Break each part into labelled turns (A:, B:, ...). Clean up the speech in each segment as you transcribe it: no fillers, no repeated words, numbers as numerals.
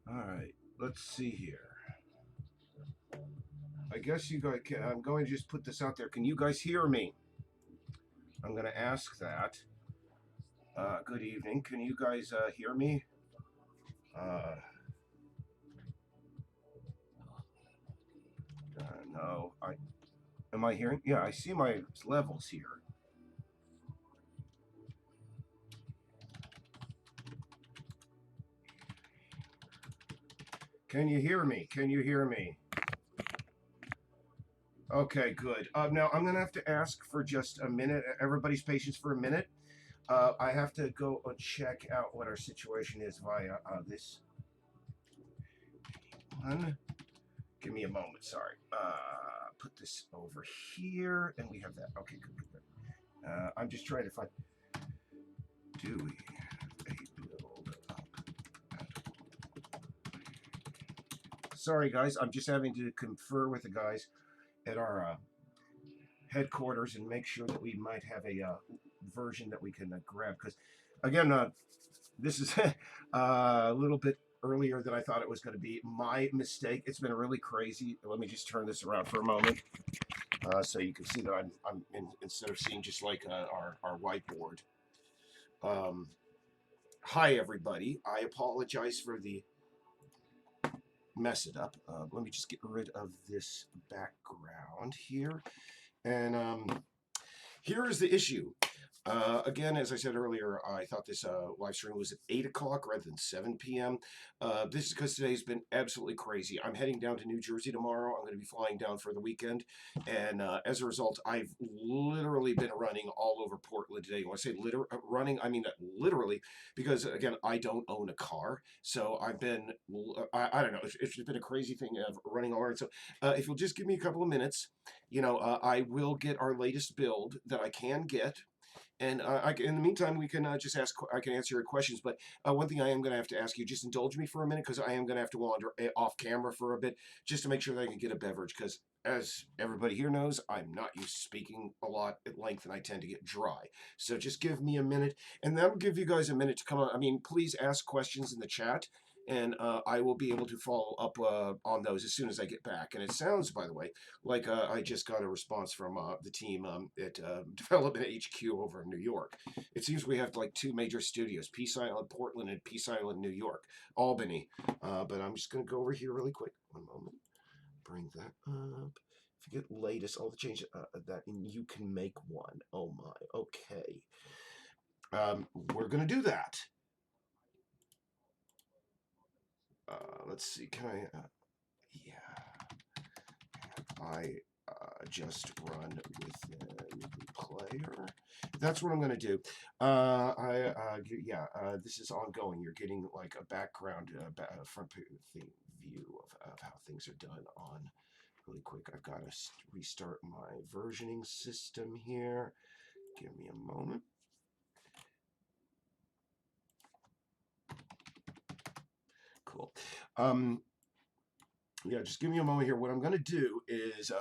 A: All right, let's see here. I guess you guys can. I'm going to just put this out there. Can you guys hear me? I'm going to ask that. Good evening. Can you guys hear me? Uh, no. Am I hearing? Yeah, I see my levels here. Can you hear me? Can you hear me? Okay, good. Now I'm going to have to ask for just a minute. Everybody's patience for a minute. I have to go and check out what our situation is via this one. Give me a moment. Sorry. Put this over here, and we have that. Okay, good, good, good. I'm just trying to find. Do we have a build up? Sorry, guys. I'm just having to confer with the guys at our headquarters and make sure that we might have a version that we can grab. Because, again, this is a little bit earlier than I thought it was going to be. My mistake. It's been really crazy. Let me just turn this around for a moment. So you can see that instead of seeing just like our whiteboard. Hi, everybody. I apologize for the mess it up. Let me just get rid of this background here. And here is the issue. Again, as I said earlier, I thought this live stream was at 8 o'clock rather than 7 p.m. This is because today's been absolutely crazy. I'm heading down to New Jersey tomorrow. I'm going to be flying down for the weekend. And as a result, I've literally been running all over Portland today. When I say running, I mean literally, because, again, I don't own a car. So I've been, I don't know, it's been a crazy thing of running all around. So if you'll just give me a couple of minutes, I will get our latest build that I can get. And in the meantime, we can just ask. I can answer your questions. But one thing I am going to have to ask you, just indulge me for a minute, because I am going to have to wander off camera for a bit, just to make sure that I can get a beverage. Because as everybody here knows, I'm not used to speaking a lot at length, and I tend to get dry. So just give me a minute, and that'll give you guys a minute to come on. I mean, please ask questions in the chat. And I will be able to follow up on those as soon as I get back. And it sounds, by the way, like I just got a response from the team at Development HQ over in New York. It seems we have like two major studios, Peace Island, Portland, and Peace Island, New York, Albany. But I'm just going to go over here really quick. One moment. Bring that up. If you get latest, all the changes that you can make one. Oh my. Okay. We're going to do that. Let's see. Can I? Yeah. I just run within player. That's what I'm going to do. This is ongoing. You're getting like a background, front view of how things are done on really quick. I've got to restart my versioning system here. Give me a moment. Cool. Yeah, just give me a moment here. What I'm going to do is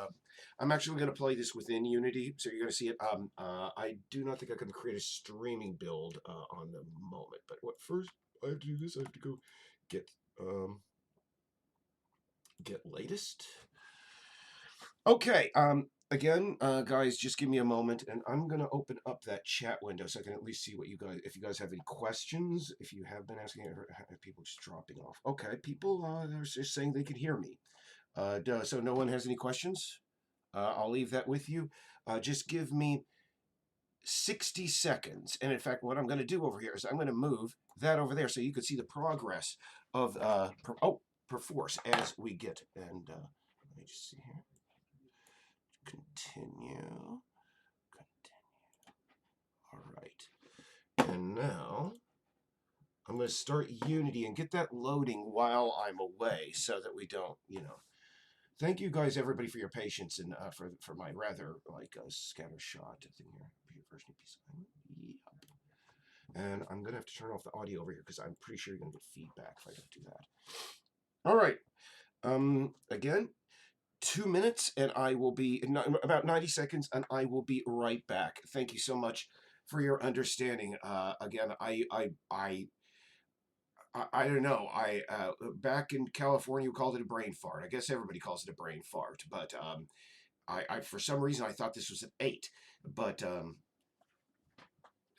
A: I'm actually going to play this within Unity, so you're going to see it. I do not think I can create a streaming build on the moment, but what first I have to do this, I have to go get latest. Okay, again, guys, just give me a moment, and I'm going to open up that chat window so I can at least see what you guys, if you guys have any questions, if you have been asking, or people just dropping off. Okay, people are just saying they can hear me. So no one has any questions? I'll leave that with you. Just give me 60 seconds. And in fact, what I'm going to do over here is I'm going to move that over there so you can see the progress of perforce as we get. And let me just see here. Continue. All right. And now I'm going to start Unity and get that loading while I'm away so that we don't, Thank you guys, everybody, for your patience and for my rather like scattershot thing here. Version piece. Yep. And I'm gonna have to turn off the audio over here because I'm pretty sure you're gonna get feedback if I don't do that. All right. Again, 2 minutes, and I will be about 90 seconds, and I will be right back. Thank you so much for your understanding. Again, I don't know. Back in California, we called it a brain fart. I guess everybody calls it a brain fart, but I for some reason I thought this was an 8. But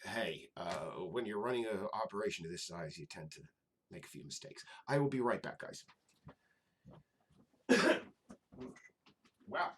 A: hey, when you're running an operation of this size, you tend to make a few mistakes. I will be right back, guys. Wow.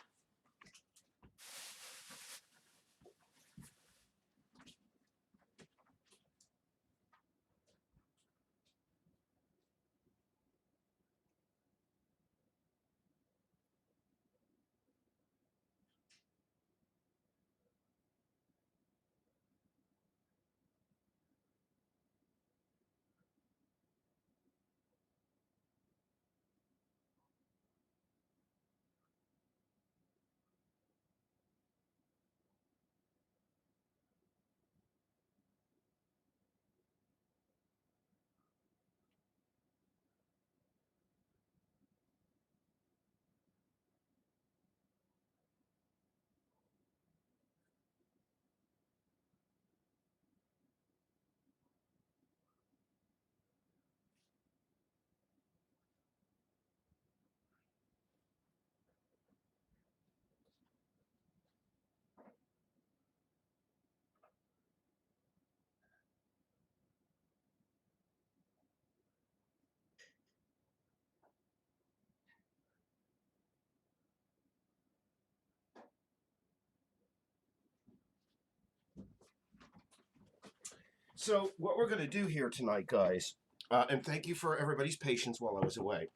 A: So what we're going to do here tonight, guys, and thank you for everybody's patience while I was away,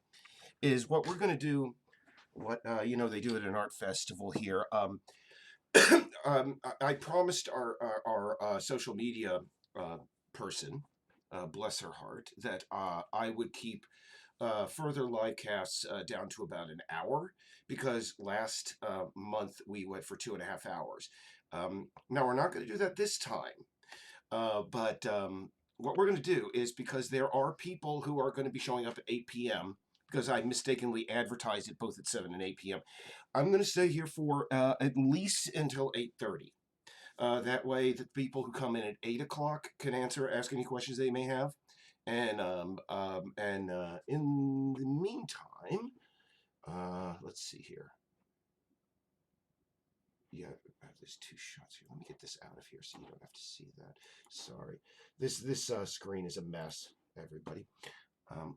A: is what we're going to do. What they do at an art festival here. I promised our social media uh, person, bless her heart, that I would keep further live casts down to about an hour, because last month we went for 2.5 hours. Now we're not going to do that this time, but what we're going to do is, because there are people who are going to be showing up at 8 p.m., because I mistakenly advertised it both at 7 and 8 p.m., I'm going to stay here for at least until 8:30. That way, the people who come in at 8 o'clock can ask any questions they may have. And in the meantime, let's see here. Yeah, there's 2 shots here. Let me get this out of here so you don't have to see that. Sorry, this screen is a mess, everybody. Um,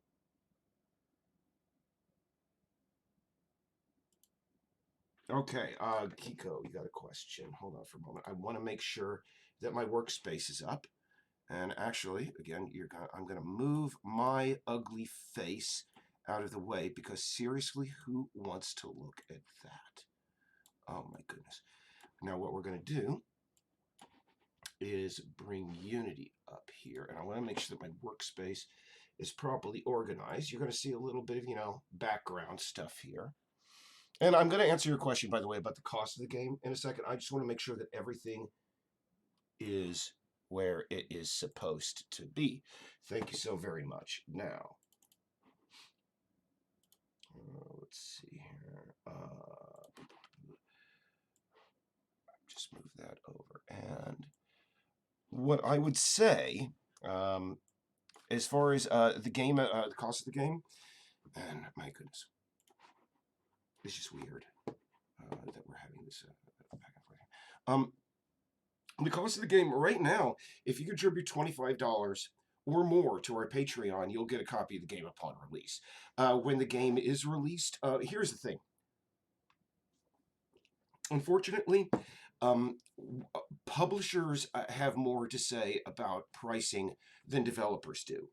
A: okay, Kiko, you got a question? Hold on for a moment. I want to make sure that my workspace is up. And actually, again, I'm gonna move my ugly face out of the way, because seriously, who wants to look at that? Oh my goodness. Now what we're gonna do is bring Unity up here, and I want to make sure that my workspace is properly organized. You're going to see a little bit of, background stuff here. And I'm going to answer your question, by the way, about the cost of the game in a second. I just want to make sure that everything is where it is supposed to be. Thank you so very much. Now, let's see here. Just move that over. And what I would say, as far as the game, the cost of the game, and my goodness, it's just weird that we're having this back and forth. The cost of the game right now, if you contribute $25 or more to our Patreon, you'll get a copy of the game upon release. When the game is released, here's the thing. Unfortunately, um, publishers have more to say about pricing than developers do.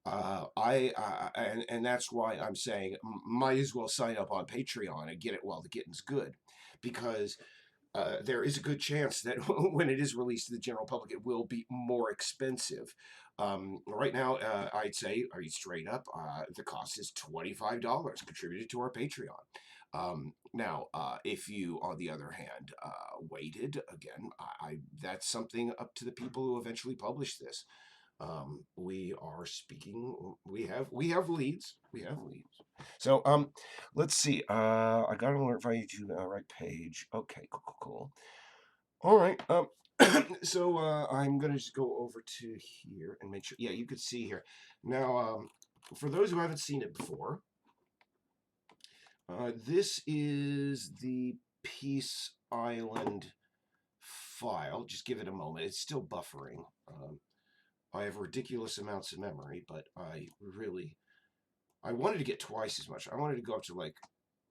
A: And that's why I'm saying might as well sign up on Patreon and get it while the getting's good, because there is a good chance that when it is released to the general public, it will be more expensive. Right now, I'd say, are you straight up? The cost is $25 contributed to our Patreon. Now, if you, on the other hand, waited, again, that's something up to the people who eventually publish this. We are speaking. We have leads. We have leads. So let's see. I got an alert for you to the right page. Okay, cool, cool, cool. All right. So I'm gonna just go over to here and make sure. Yeah, you could see here now. For those who haven't seen it before, this is the Peace Island file. Just give it a moment. It's still buffering. I have ridiculous amounts of memory, but I wanted to get twice as much. I wanted to go up to like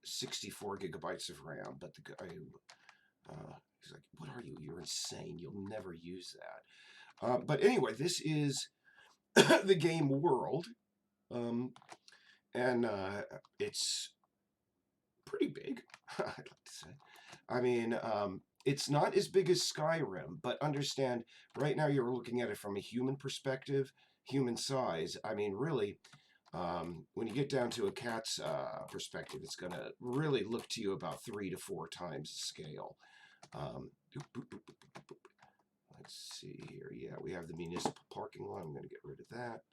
A: 64 gigabytes of RAM, but the guy, he's like, "What are you? You're insane. You'll never use that." But anyway, this is the game World, and it's pretty big. I'd like to say. I mean, it's not as big as Skyrim, but understand, right now you're looking at it from a human perspective, human size. I mean, really, when you get down to a cat's perspective, it's going to really look to you about 3 to 4 times the scale. Let's see here. Yeah, we have the municipal parking lot. I'm going to get rid of that.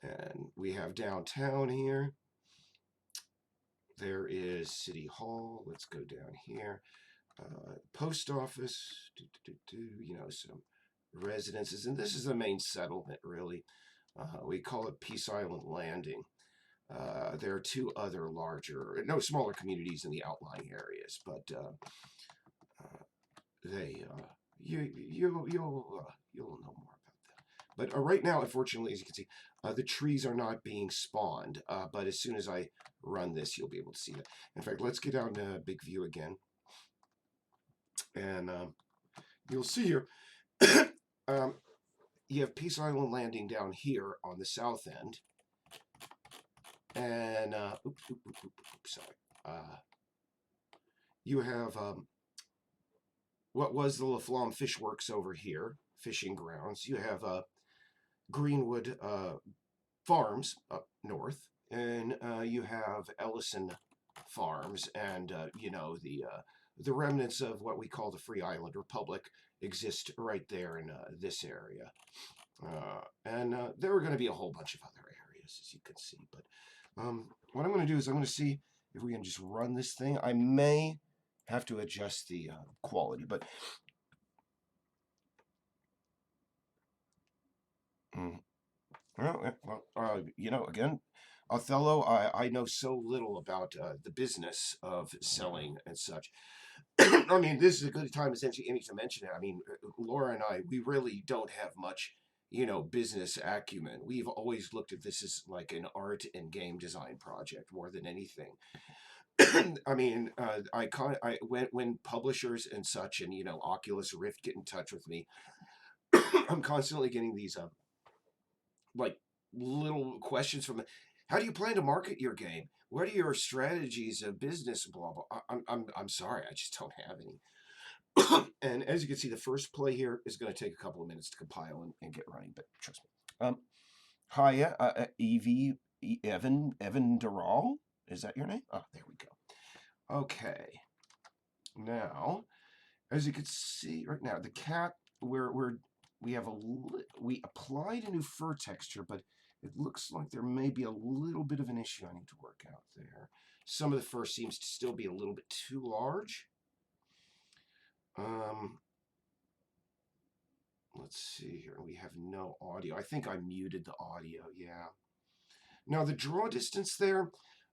A: And we have downtown here. There is City Hall. Let's go down here. Post office, some residences, and this is the main settlement, really. We call it Peace Island Landing. There are 2 other smaller communities in the outlying areas, but you'll know more about that. But right now, unfortunately, as you can see, the trees are not being spawned. But as soon as I run this, you'll be able to see that. In fact, let's get out in big view again. And you'll see here, you have Peace Island Landing down here on the south end. And, sorry. You have what was the Laflamme Fish Works over here, fishing grounds. You have Greenwood Farms up north. And you have Ellison Farms and, the remnants of what we call the Free Island Republic exist right there in this area. And there are going to be a whole bunch of other areas, as you can see. But what I'm going to do is I'm going to see if we can just run this thing. I may have to adjust the quality, but... again, Othello, I know so little about the business of selling and such. I mean, this is a good time as any to mention it. I mean, Laura and I, we really don't have much, business acumen. We've always looked at this as like an art and game design project more than anything. I mean, when publishers and such and, Oculus Rift get in touch with me, I'm constantly getting these, like, little questions from how do you plan to market your game? What are your strategies of business? Blah blah. I'm sorry, I just don't have any. And as you can see, the first play here is going to take a couple of minutes to compile and get running, but trust me. Hiya, Evie, Evan Dural. Is that your name? Oh, there we go. Okay. Now, as you can see right now, the cat we applied a new fur texture, but it looks like there may be a little bit of an issue I need to work out there. Some of the fur seems to still be a little bit too large. Let's see here. We have no audio. I think I muted the audio, yeah. Now, the draw distance there,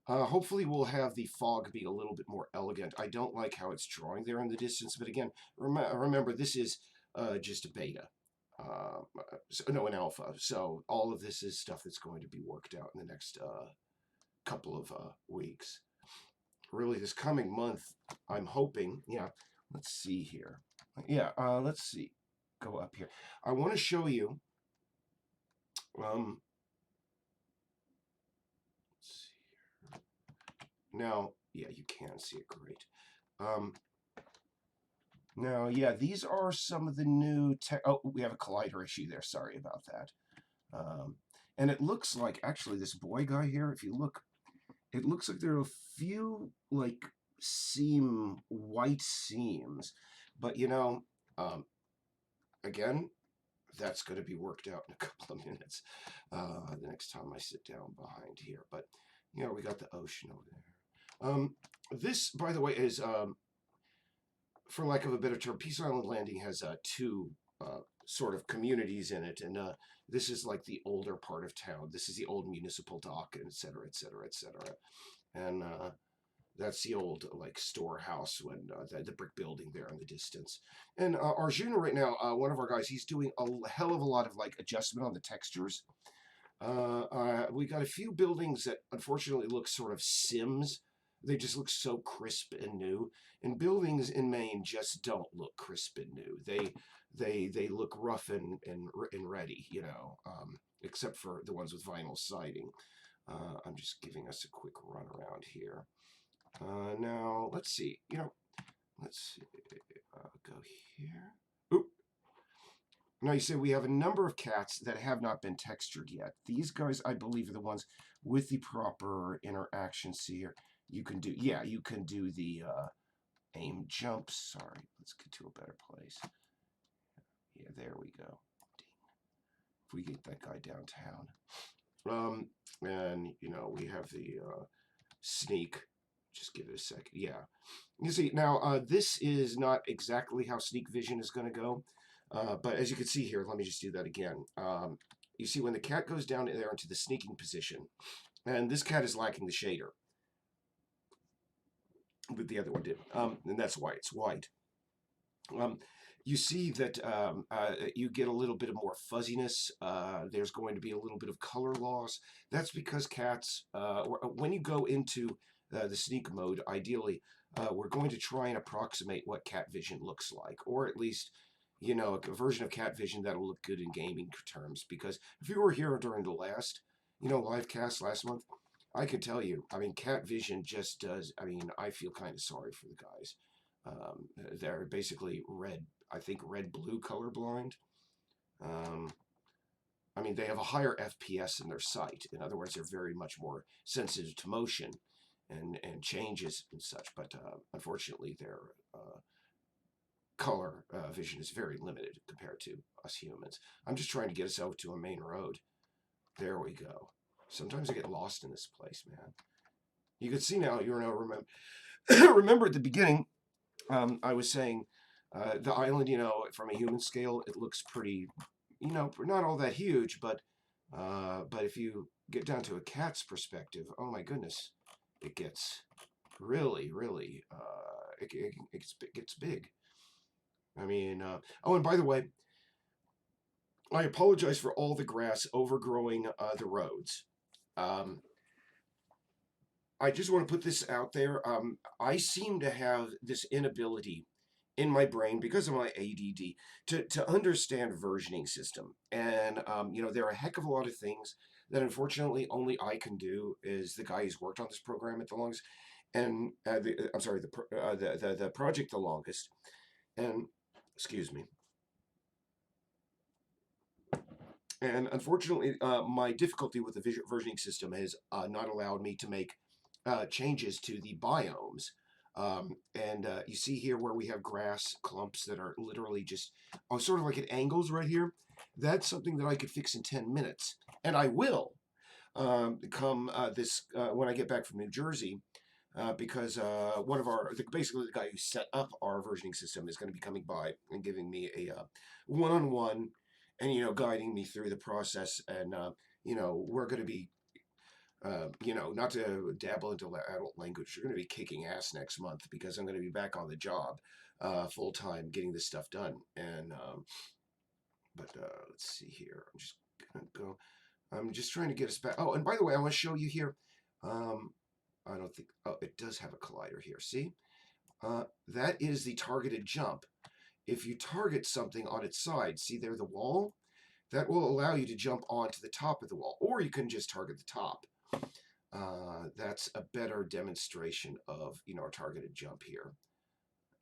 A: hopefully we'll have the fog be a little bit more elegant. I don't like how it's drawing there in the distance, but again, remember, this is just a beta. An alpha. So all of this is stuff that's going to be worked out in the next couple of weeks. Really, this coming month, I'm hoping, let's see here. Let's see. Go up here. I want to show you, let's see here. Now, yeah, you can see it great. Now, yeah, these are some of the new tech. Oh, we have a collider issue there. Sorry about that. And it looks like, actually, this boy guy here, if you look, it looks like there are a few, like, white seams. But, again, that's going to be worked out in a couple of minutes the next time I sit down behind here. But, you know, we got the ocean over there. This, by the way, is, for lack of a better term, Peace Island Landing has two sort of communities in it. And this is like the older part of town. This is the old municipal dock, and et cetera, et cetera, et cetera. And that's the old like storehouse when the brick building there in the distance. And Arjuna right now, one of our guys, he's doing a hell of a lot of like adjustment on the textures. We got a few buildings that unfortunately look sort of Sims. They just look so crisp and new. And buildings in Maine just don't look crisp and new. They look rough and ready, you know, except for the ones with vinyl siding. I'm just giving us a quick run around here. Now, let's see. You know, let's see. Go here. Oop. Now, you see, we have a number of cats that have not been textured yet. These guys, I believe, are the ones with the proper interactions here. You can do, yeah, you can do the aim jump. Sorry, let's get to a better place. Yeah, there we go. If we get that guy downtown. And, you know, we have the sneak. Just give it a second. Yeah. You see, now, this is not exactly how sneak vision is going to go. But as you can see here, let me just do that again. You see, when the cat goes down there into the sneaking position, and this cat is lacking the shader. But the other one did. And that's why it's white. You see that you get a little bit of more fuzziness. There's going to be a little bit of color loss. That's because cats, when you go into the sneak mode, ideally, we're going to try and approximate what cat vision looks like, or at least, you know, a version of cat vision that'll look good in gaming terms. Because if you were here during the last, you know, live cast last month, I can tell you, I mean, cat vision just does, I mean, I feel kind of sorry for the guys. They're basically red, I think red-blue colorblind. I mean, they have a higher FPS in their sight. In other words, they're very much more sensitive to motion and changes and such. But unfortunately, their color vision is very limited compared to us humans. I'm just trying to get us out to a main road. There we go. Sometimes I get lost in this place, man. You can see now, you're now remember at the beginning, I was saying the island, you know, from a human scale, it looks pretty, you know, not all that huge, but if you get down to a cat's perspective, oh my goodness, it gets really, really, it gets big. I mean, oh, and by the way, I apologize for all the grass overgrowing the roads. I just want to put this out there. I seem to have this inability in my brain because of my ADD to understand versioning system. And, you know, there are a heck of a lot of things that unfortunately only I can do as the guy who's worked on this program at the longest. And, I'm sorry, the project the longest. And, excuse me. And unfortunately, my difficulty with the versioning system has not allowed me to make changes to the biomes. And you see here where we have grass clumps that are literally just sort of like at angles right here. That's something that I could fix in 10 minutes. And I will come when I get back from New Jersey. Because one of basically the guy who set up our versioning system is going to be coming by and giving me a one-on-one and, you know, guiding me through the process. And, you know, we're going to be, you know, not to dabble into adult language, you're going to be kicking ass next month because I'm going to be back on the job full-time getting this stuff done. And, but let's see here. I'm just going to go. I'm just trying to get us back. Oh, and by the way, I want to show you here. I don't think, oh, it does have a collider here. See? That is the targeted jump. If you target something on its side, see there the wall? That will allow you to jump onto the top of the wall, or you can just target the top. That's a better demonstration of, you know, our targeted jump here.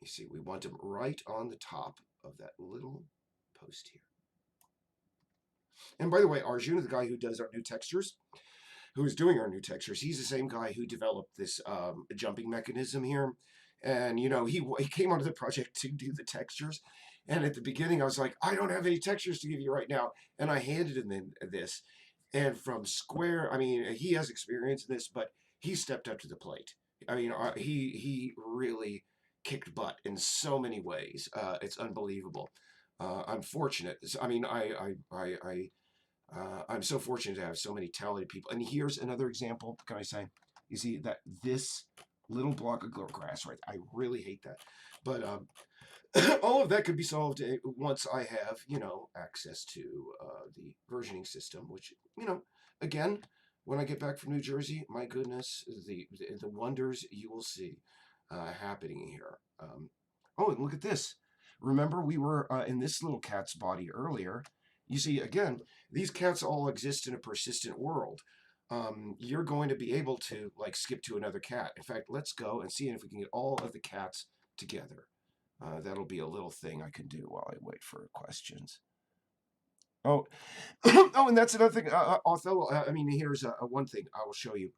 A: You see, we want them right on the top of that little post here. And by the way, Arjuna, the guy who does our new textures, who's doing our new textures, he's the same guy who developed this jumping mechanism here. And, you know, he came onto the project to do the textures. And at the beginning, I was like, I don't have any textures to give you right now. And I handed him this. And from square, I mean, he has experience in this, but he stepped up to the plate. I mean, he really kicked butt in so many ways. It's unbelievable. I'm fortunate. I mean, I'm so fortunate to have so many talented people. And here's another example. Can I say? You see that this little block of grass, right? I really hate that, but all of that could be solved once I have, access to the versioning system, which, again, when I get back from New Jersey, my goodness, the wonders you will see happening here. Oh, and look at this. Remember, we were in this little cat's body earlier. You see, again, these cats all exist in a persistent world. You're going to be able to, like, skip to another cat. In fact, let's go and see if we can get all of the cats together. That'll be a little thing I can do while I wait for questions. Oh, oh, and that's another thing, Othello. I mean, here's one thing I will show you.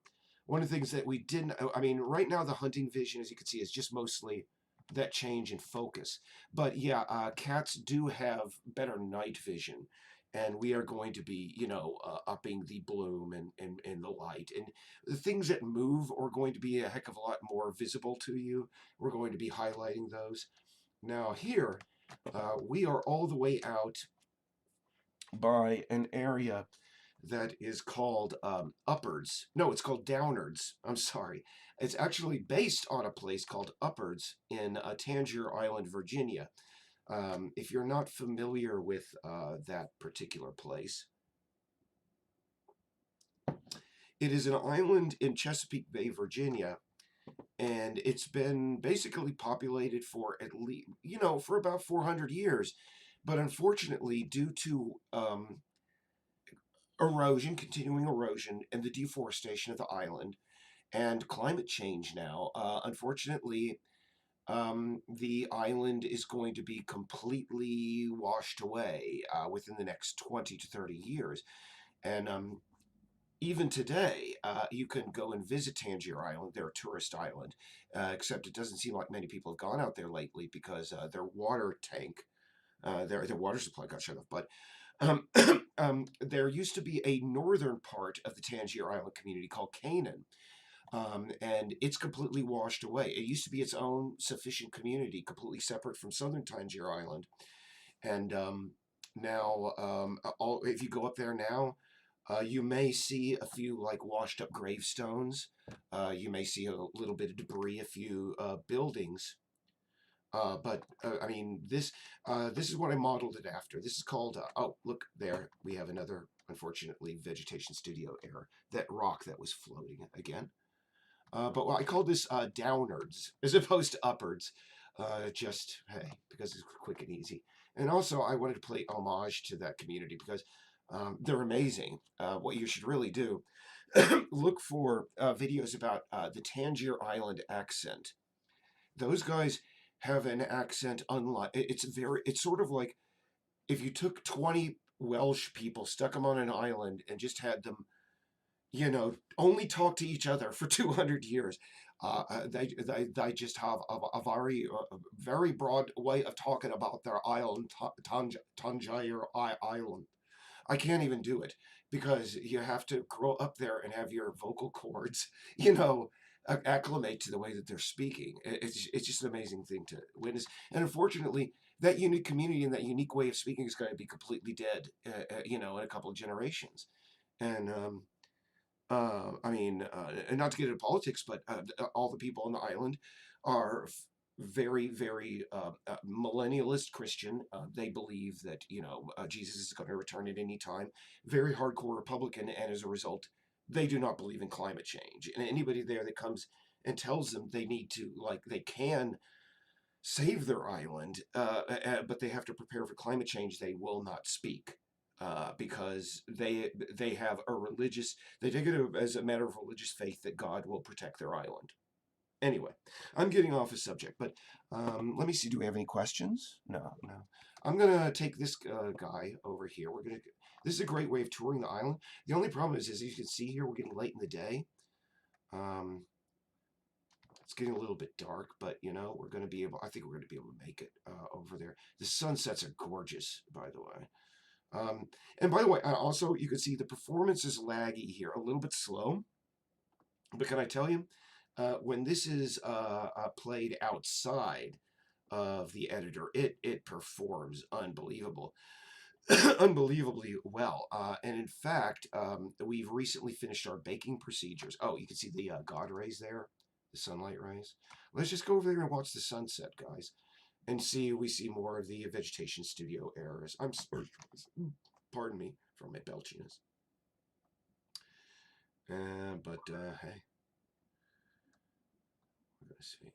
A: One of the things that we didn't. I mean, right now the hunting vision, as you can see, is just mostly that change in focus. But yeah, cats do have better night vision, and we are going to be, upping the bloom and the light, and the things that move are going to be a heck of a lot more visible to you. We're going to be highlighting those. Now here, we are all the way out by an area that is called Uppards. No, it's called Downards. I'm sorry. It's actually based on a place called Uppards in Tangier Island, Virginia. If you're not familiar with that particular place, it is an island in Chesapeake Bay, Virginia, and it's been basically populated for at least, for about 400 years. But unfortunately, due to erosion, continuing erosion, and the deforestation of the island, and climate change now, unfortunately, the island is going to be completely washed away within the next 20 to 30 years. And even today, you can go and visit Tangier Island. They're a tourist island, except it doesn't seem like many people have gone out there lately because their water tank, their water supply got shut off. But um, there used to be a northern part of the Tangier Island community called Canaan, and it's completely washed away. It used to be its own sufficient community, completely separate from southern Tangier Island. And now, if you go up there now, you may see a few like washed up gravestones. You may see a little bit of debris, a few buildings. But I mean, this is what I modeled it after. This is called. Oh, look there. We have another, unfortunately, vegetation studio error. That rock that was floating again. But I call this downards as opposed to upwards. Just hey, because it's quick and easy. And also, I wanted to pay homage to that community because they're amazing. What you should really do, look for videos about the Tangier Island accent. Those guys have an accent unlike. It's sort of like if you took 20 Welsh people, stuck them on an island, and just had them, only talk to each other for 200 years. They just have a very broad way of talking about their island, Tangier Island. I can't even do it because you have to grow up there and have your vocal cords, acclimate to the way that they're speaking. It's just an amazing thing to witness. And unfortunately, that unique community and that unique way of speaking is going to be completely dead, in a couple of generations. And I mean, and not to get into politics, but all the people on the island are very, very millennialist Christian. They believe that Jesus is going to return at any time. Very hardcore Republican, and as a result, they do not believe in climate change. And anybody there that comes and tells them they need to, like, they can save their island, but they have to prepare for climate change, they will not speak. Because they have they take it as a matter of religious faith that God will protect their island. Anyway, I'm getting off the subject, but let me see. Do we have any questions? No. I'm gonna take this guy over here. This is a great way of touring the island. The only problem is, as you can see here, we're getting late in the day. It's getting a little bit dark, but you know, we're going to be able, I think we're going to be able to make it over there. The sunsets are gorgeous, by the way. And by the way, also, you can see the performance is laggy here, a little bit slow. But can I tell you, when this is played outside of the editor, it performs unbelievable, unbelievably well. And in fact, we've recently finished our baking procedures. Oh, you can see the God rays there, the sunlight rays. Let's just go over there and watch the sunset, guys, and see. We see more of the vegetation studio errors. I'm sorry, pardon me for my belchiness. But hey, let's see.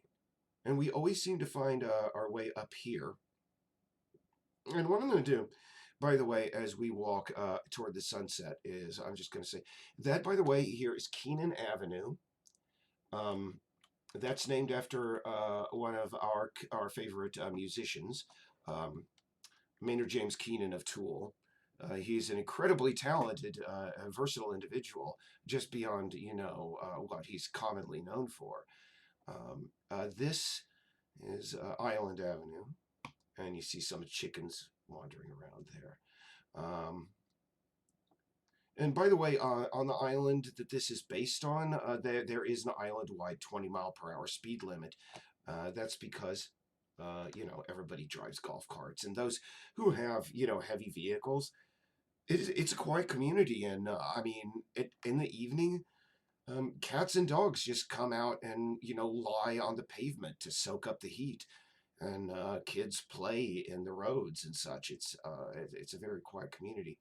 A: And we always seem to find our way up here. And what I'm going to do, by the way, as we walk toward the sunset, is I'm just going to say that, by the way, here is Keenan Avenue. Um, that's named after one of our favorite musicians, um, Maynard James Keenan of Tool. He's an incredibly talented, versatile individual, just beyond what he's commonly known for. This is Island Avenue, and you see some chickens wandering around there. Um, and by the way, on the island that this is based on, there is an island-wide 20-mile-per-hour speed limit. That's because, everybody drives golf carts, and those who have, heavy vehicles, it's a quiet community, and in the evening, cats and dogs just come out and lie on the pavement to soak up the heat, and kids play in the roads and such. It's a very quiet community.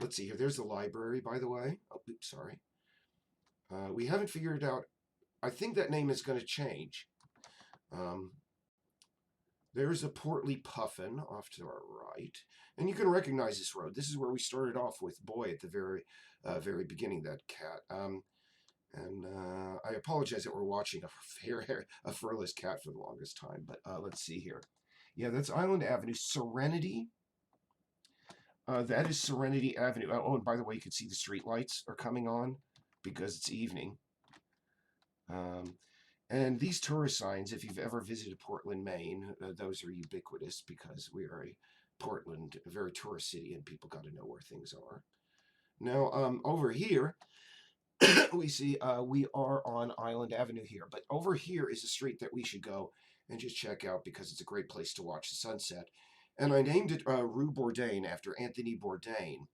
A: Let's see here. There's the library, by the way. Oh, oops, sorry. We haven't figured out. I think that name is going to change. Um, there's a Portly Puffin off to our right, and you can recognize this road. This is where we started off with Boy at the very beginning. That cat. And I apologize that we're watching a furless cat for the longest time. But let's see here. Yeah, that's Island Avenue. Serenity. That is Serenity Avenue. Oh, and by the way, you can see the street lights are coming on because it's evening. And these tourist signs, if you've ever visited Portland, Maine, those are ubiquitous because we are a very tourist city, and people got to know where things are. Now, over here, we see we are on Island Avenue here, but over here is a street that we should go and just check out because it's a great place to watch the sunset. And I named it Rue Bourdain after Anthony Bourdain,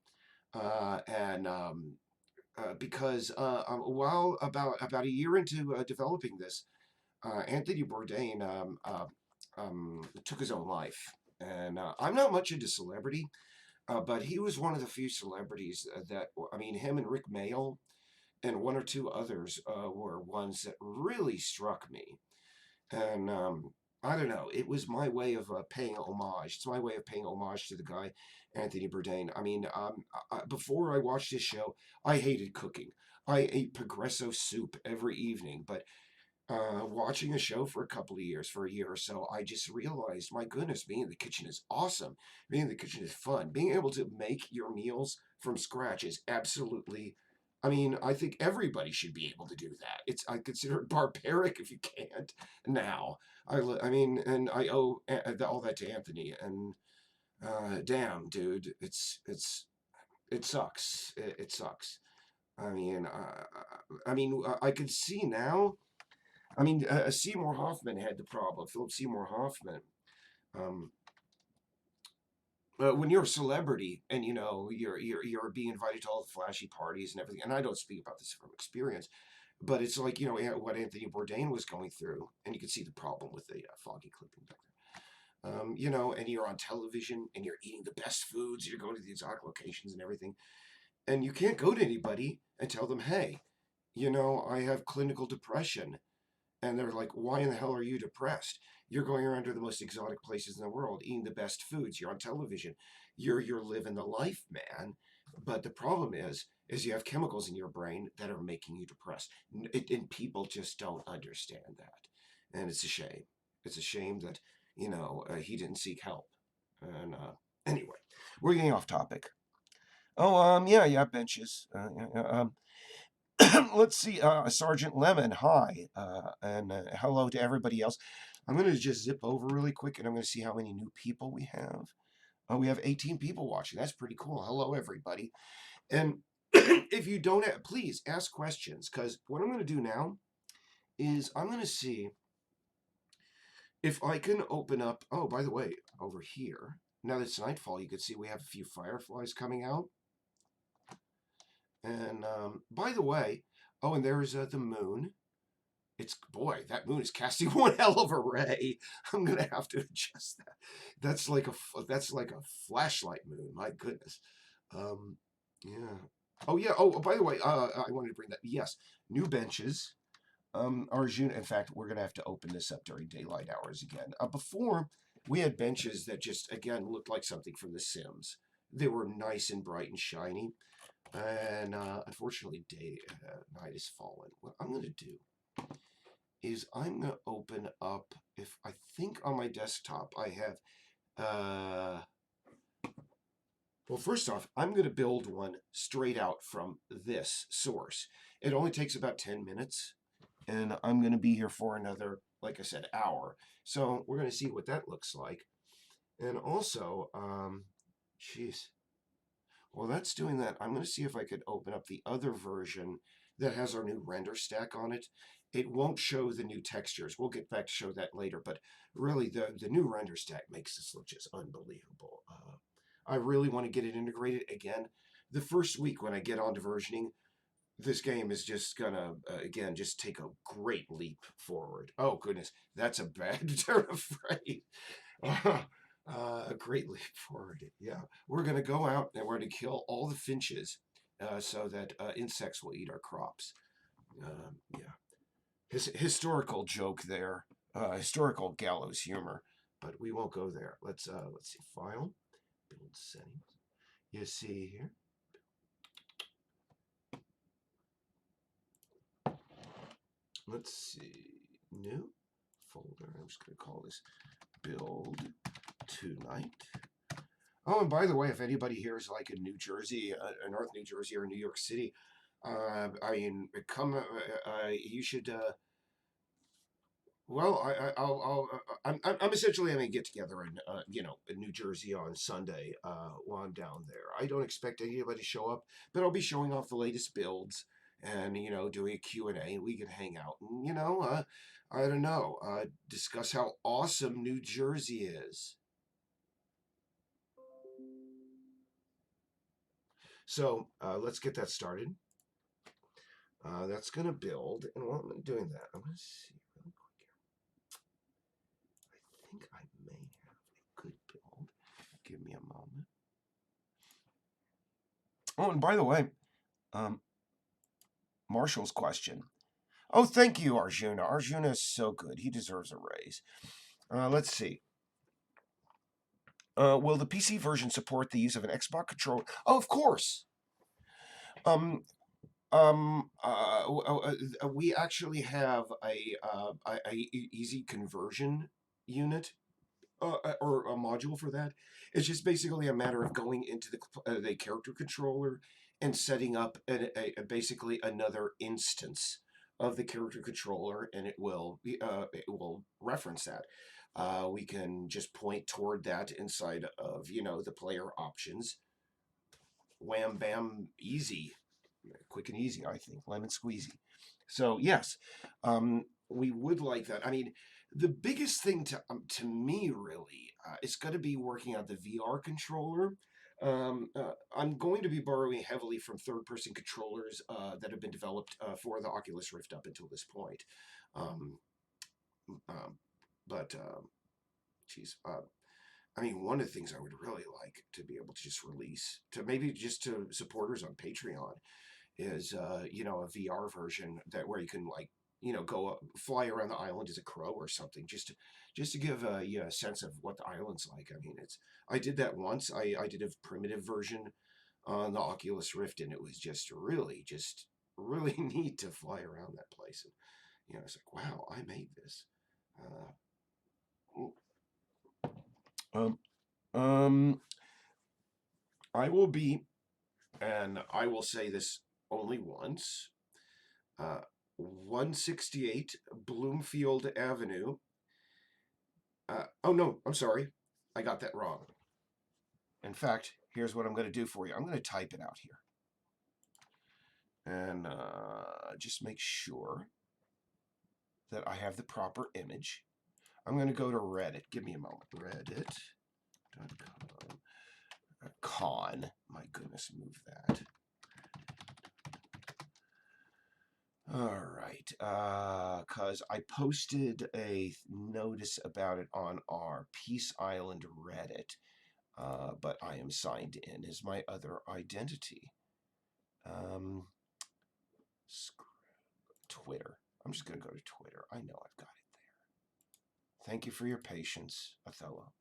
A: because while about a year into developing this, Anthony Bourdain took his own life. And I'm not much into celebrity, but he was one of the few celebrities that, him and Rick Mayall and one or two others were ones that really struck me. And I don't know, it was my way of paying homage. It's my way of paying homage to the guy, Anthony Bourdain. Before I watched this show, I hated cooking. I ate Progresso soup every evening, but watching a show for a year or so, I just realized, my goodness, being in the kitchen is awesome. Being in the kitchen is fun. Being able to make your meals from scratch is absolutely. I think everybody should be able to do that. I consider it barbaric if you can't now. And I owe all that to Anthony. And damn, dude, it sucks. It sucks. I could see now. Seymour Hoffman had the problem. Philip Seymour Hoffman. Um, when you're a celebrity and you're being invited to all the flashy parties and everything, and I don't speak about this from experience, but it's like what Anthony Bourdain was going through, and you can see the problem with the foggy clipping back there. And you're on television and you're eating the best foods, you're going to the exotic locations and everything, and you can't go to anybody and tell them, hey, I have clinical depression. And they're like, why in the hell are you depressed? You're going around to the most exotic places in the world, eating the best foods. You're on television. You're living the life, man. But the problem is you have chemicals in your brain that are making you depressed. And people just don't understand that. And it's a shame. It's a shame that, he didn't seek help. And anyway, we're getting off topic. Oh, yeah, benches. Let's see, Sergeant Lemon, hi, and hello to everybody else. I'm going to just zip over really quick, and I'm going to see how many new people we have. We have 18 people watching. That's pretty cool. Hello, everybody. And if you don't have, please ask questions, because what I'm going to do now is I'm going to see if I can open up. Oh, by the way, over here, now that it's nightfall, you can see we have a few fireflies coming out. And by the way, oh, and there's the moon. It's, boy, that moon is casting one hell of a ray. I'm gonna have to adjust that. That's like a flashlight moon. My goodness. Yeah. Oh yeah. Oh, by the way, I wanted to bring that. Yes, new benches. Arjun. In fact, we're gonna have to open this up during daylight hours again. Before we had benches that just again looked like something from The Sims. They were nice and bright and shiny, and unfortunately, night has fallen. What I'm gonna do is I'm going to open up, if I think on my desktop I have, well, first off, I'm going to build one straight out from this source. It only takes about 10 minutes, and I'm going to be here for another, like I said, hour. So we're going to see what that looks like. And also, geez, while that's doing that, I'm going to see if I could open up the other version that has our new render stack on it. It won't show the new textures. We'll get back to show that later, but really the new render stack makes this look just unbelievable. I really want to get it integrated again. The first week when I get onto versioning, this game is just gonna again just take a great leap forward. Oh goodness, that's a bad term of phrase. A great leap forward. Yeah, we're gonna go out and we're gonna kill all the finches so that insects will eat our crops. Yeah, historical joke there, historical gallows humor, but we won't go there. Let's see, file, build settings. You see here. Let's see, new folder. I'm just gonna call this build tonight. Oh, and by the way, if anybody here is like in New Jersey, North New Jersey or New York City, I mean, come. You should. Well, I'm essentially having a get together in in New Jersey on Sunday while I'm down there. I don't expect anybody to show up, but I'll be showing off the latest builds and doing a Q&A, and we can hang out and I don't know, discuss how awesome New Jersey is. So let's get that started. That's gonna build, and while I'm doing that, I'm gonna see real quick here. I think I may have a good build. Give me a moment. Oh, and by the way, Marshall's question. Oh, thank you, Arjuna. Arjuna is so good. He deserves a raise. Let's see. Will the PC version support the use of an Xbox controller? Oh, of course. We actually have a easy conversion unit or a module for that. It's just basically a matter of going into the character controller and setting up basically another instance of the character controller, and it will reference that. We can just point toward that inside of the player options. Wham bam, easy, quick and easy. I think lemon squeezy. So yes, we would like that. I mean, the biggest thing to me really is going to be working out the VR controller. I'm going to be borrowing heavily from third-person controllers that have been developed for the Oculus Rift up until this point. Um, but geez, I mean, one of the things I would really like to be able to just release to maybe just to supporters on Patreon is a VR version that where you can like go up, fly around the island as a crow or something, just to give a sense of what the island's like. I mean, I did that once. I did a primitive version on the Oculus Rift, and it was just really neat to fly around that place. And it's like, wow, I made this. Um, um, I will be, and I will say this only once. Uh, 168 Bloomfield Avenue. Oh no, I'm sorry. I got that wrong. In fact, here's what I'm going to do for you. I'm going to type it out here. And just make sure that I have the proper image. I'm going to go to Reddit. Give me a moment. Reddit.com. Con. My goodness, move that. All right. Because I posted a notice about it on our Peace Island Reddit, but I am signed in as my other identity. Twitter. I'm just going to go to Twitter. I know I've got it there. Thank you for your patience, Othello.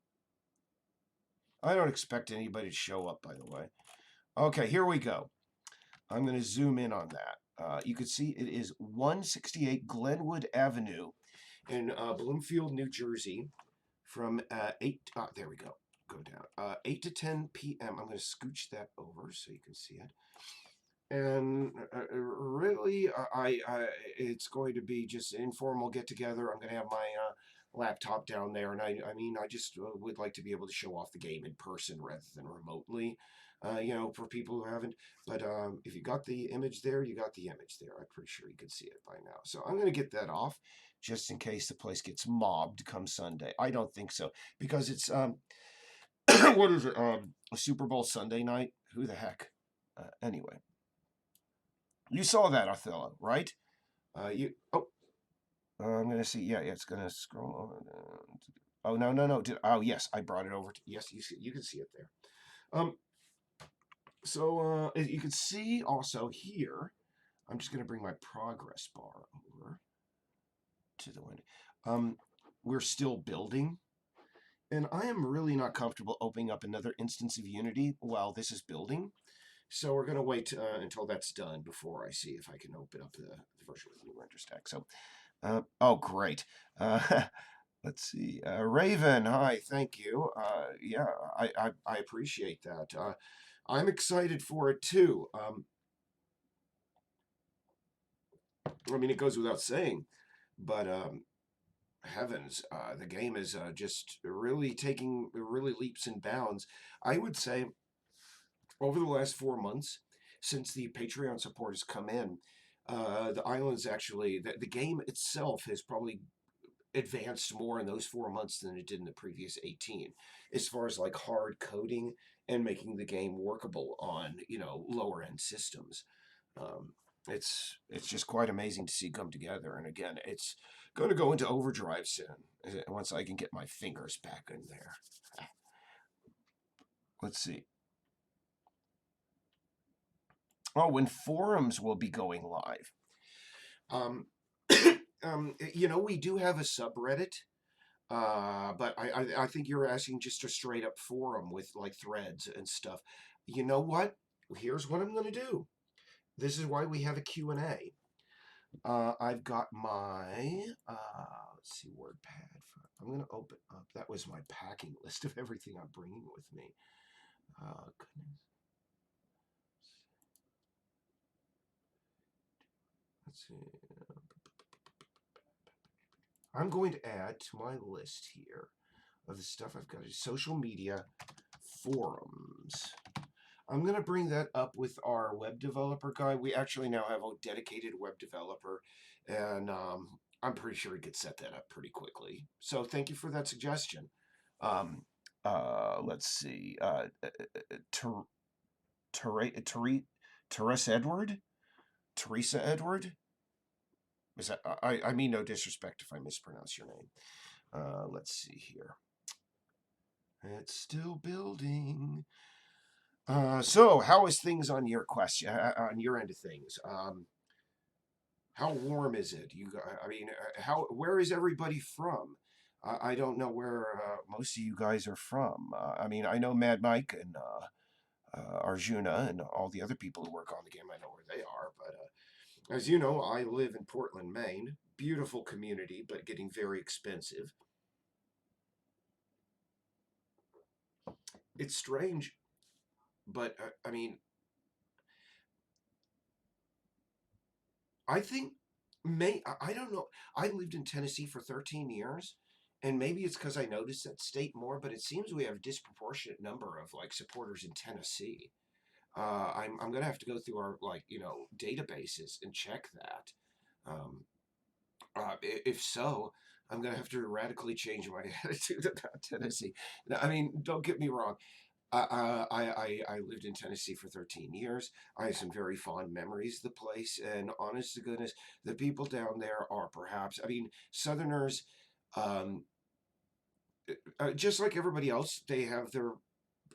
A: I don't expect anybody to show up, by the way. Okay, here we go. I'm going to zoom in on that. You can see it is 168 Glenwood Avenue in Bloomfield, New Jersey from 8, there we go, go down, 8 to 10 p.m. I'm going to scooch that over so you can see it. And really, it's going to be just an informal get-together. I'm going to have my laptop down there, and I mean, I just would like to be able to show off the game in person rather than remotely, for people who haven't. But if you got the image there, you got the image there. I'm pretty sure you can see it by now. So I'm going to get that off, just in case the place gets mobbed come Sunday. I don't think so, because it's, what is it, a Super Bowl Sunday night? Who the heck? Anyway. You saw that, Othello, right? I'm going to see. Yeah, it's going to scroll over. Oh, no. Oh, yes, I brought it over. Yes, you can see it there. So you can see also here, I'm just going to bring my progress bar over to the window. We're still building. And I am really not comfortable opening up another instance of Unity while this is building. So we're going to wait until that's done before I see if I can open up the version with the new render stack. So, oh, great. Let's see. Raven, hi, thank you. Yeah, I appreciate that. I'm excited for it too. I mean, it goes without saying, but heavens, the game is just really taking really leaps and bounds. I would say over the last 4 months, since the Patreon support has come in, the islands actually, the game itself has probably advanced more in those 4 months than it did in the previous 18, as far as like hard coding and making the game workable on, lower end systems. It's just quite amazing to see come together. And again, it's going to go into overdrive soon once I can get my fingers back in there. Let's see. Oh, when forums will be going live. We do have a subreddit, but I think you're asking just a straight up forum with like threads and stuff. You know what? Here's what I'm going to do. This is why we have a Q&A. I've got my, let's see, WordPad. I'm going to open up. That was my packing list of everything I'm bringing with me. Goodness. Let's see. I'm going to add to my list here of the stuff I've got. Social media, forums. I'm going to bring that up with our web developer guy. We actually now have a dedicated web developer, and I'm pretty sure he could set that up pretty quickly. So thank you for that suggestion. Let's see. Teresa Edward? Is that, I mean no disrespect if I mispronounce your name. Let's see here. It's still building. So how is things on your question, on your end of things? How warm is it? I mean, where is everybody from? I don't know where most of you guys are from. I mean, I know Mad Mike and Arjuna and all the other people who work on the game. I know where they are, but as you know, I live in Portland, Maine. Beautiful community, but getting very expensive. It's strange, but I mean, I think I don't know. I lived in Tennessee for 13 years, and maybe it's because I noticed that state more, but it seems we have a disproportionate number of like supporters in Tennessee. I'm gonna have to go through our like databases and check that. Um, if so, I'm gonna have to radically change my attitude about Tennessee. Now, I mean, don't get me wrong. I lived in Tennessee for 13 years. I have some very fond memories of the place, and honest to goodness, the people down there are perhaps, I mean, Southerners, um, just like everybody else, they have their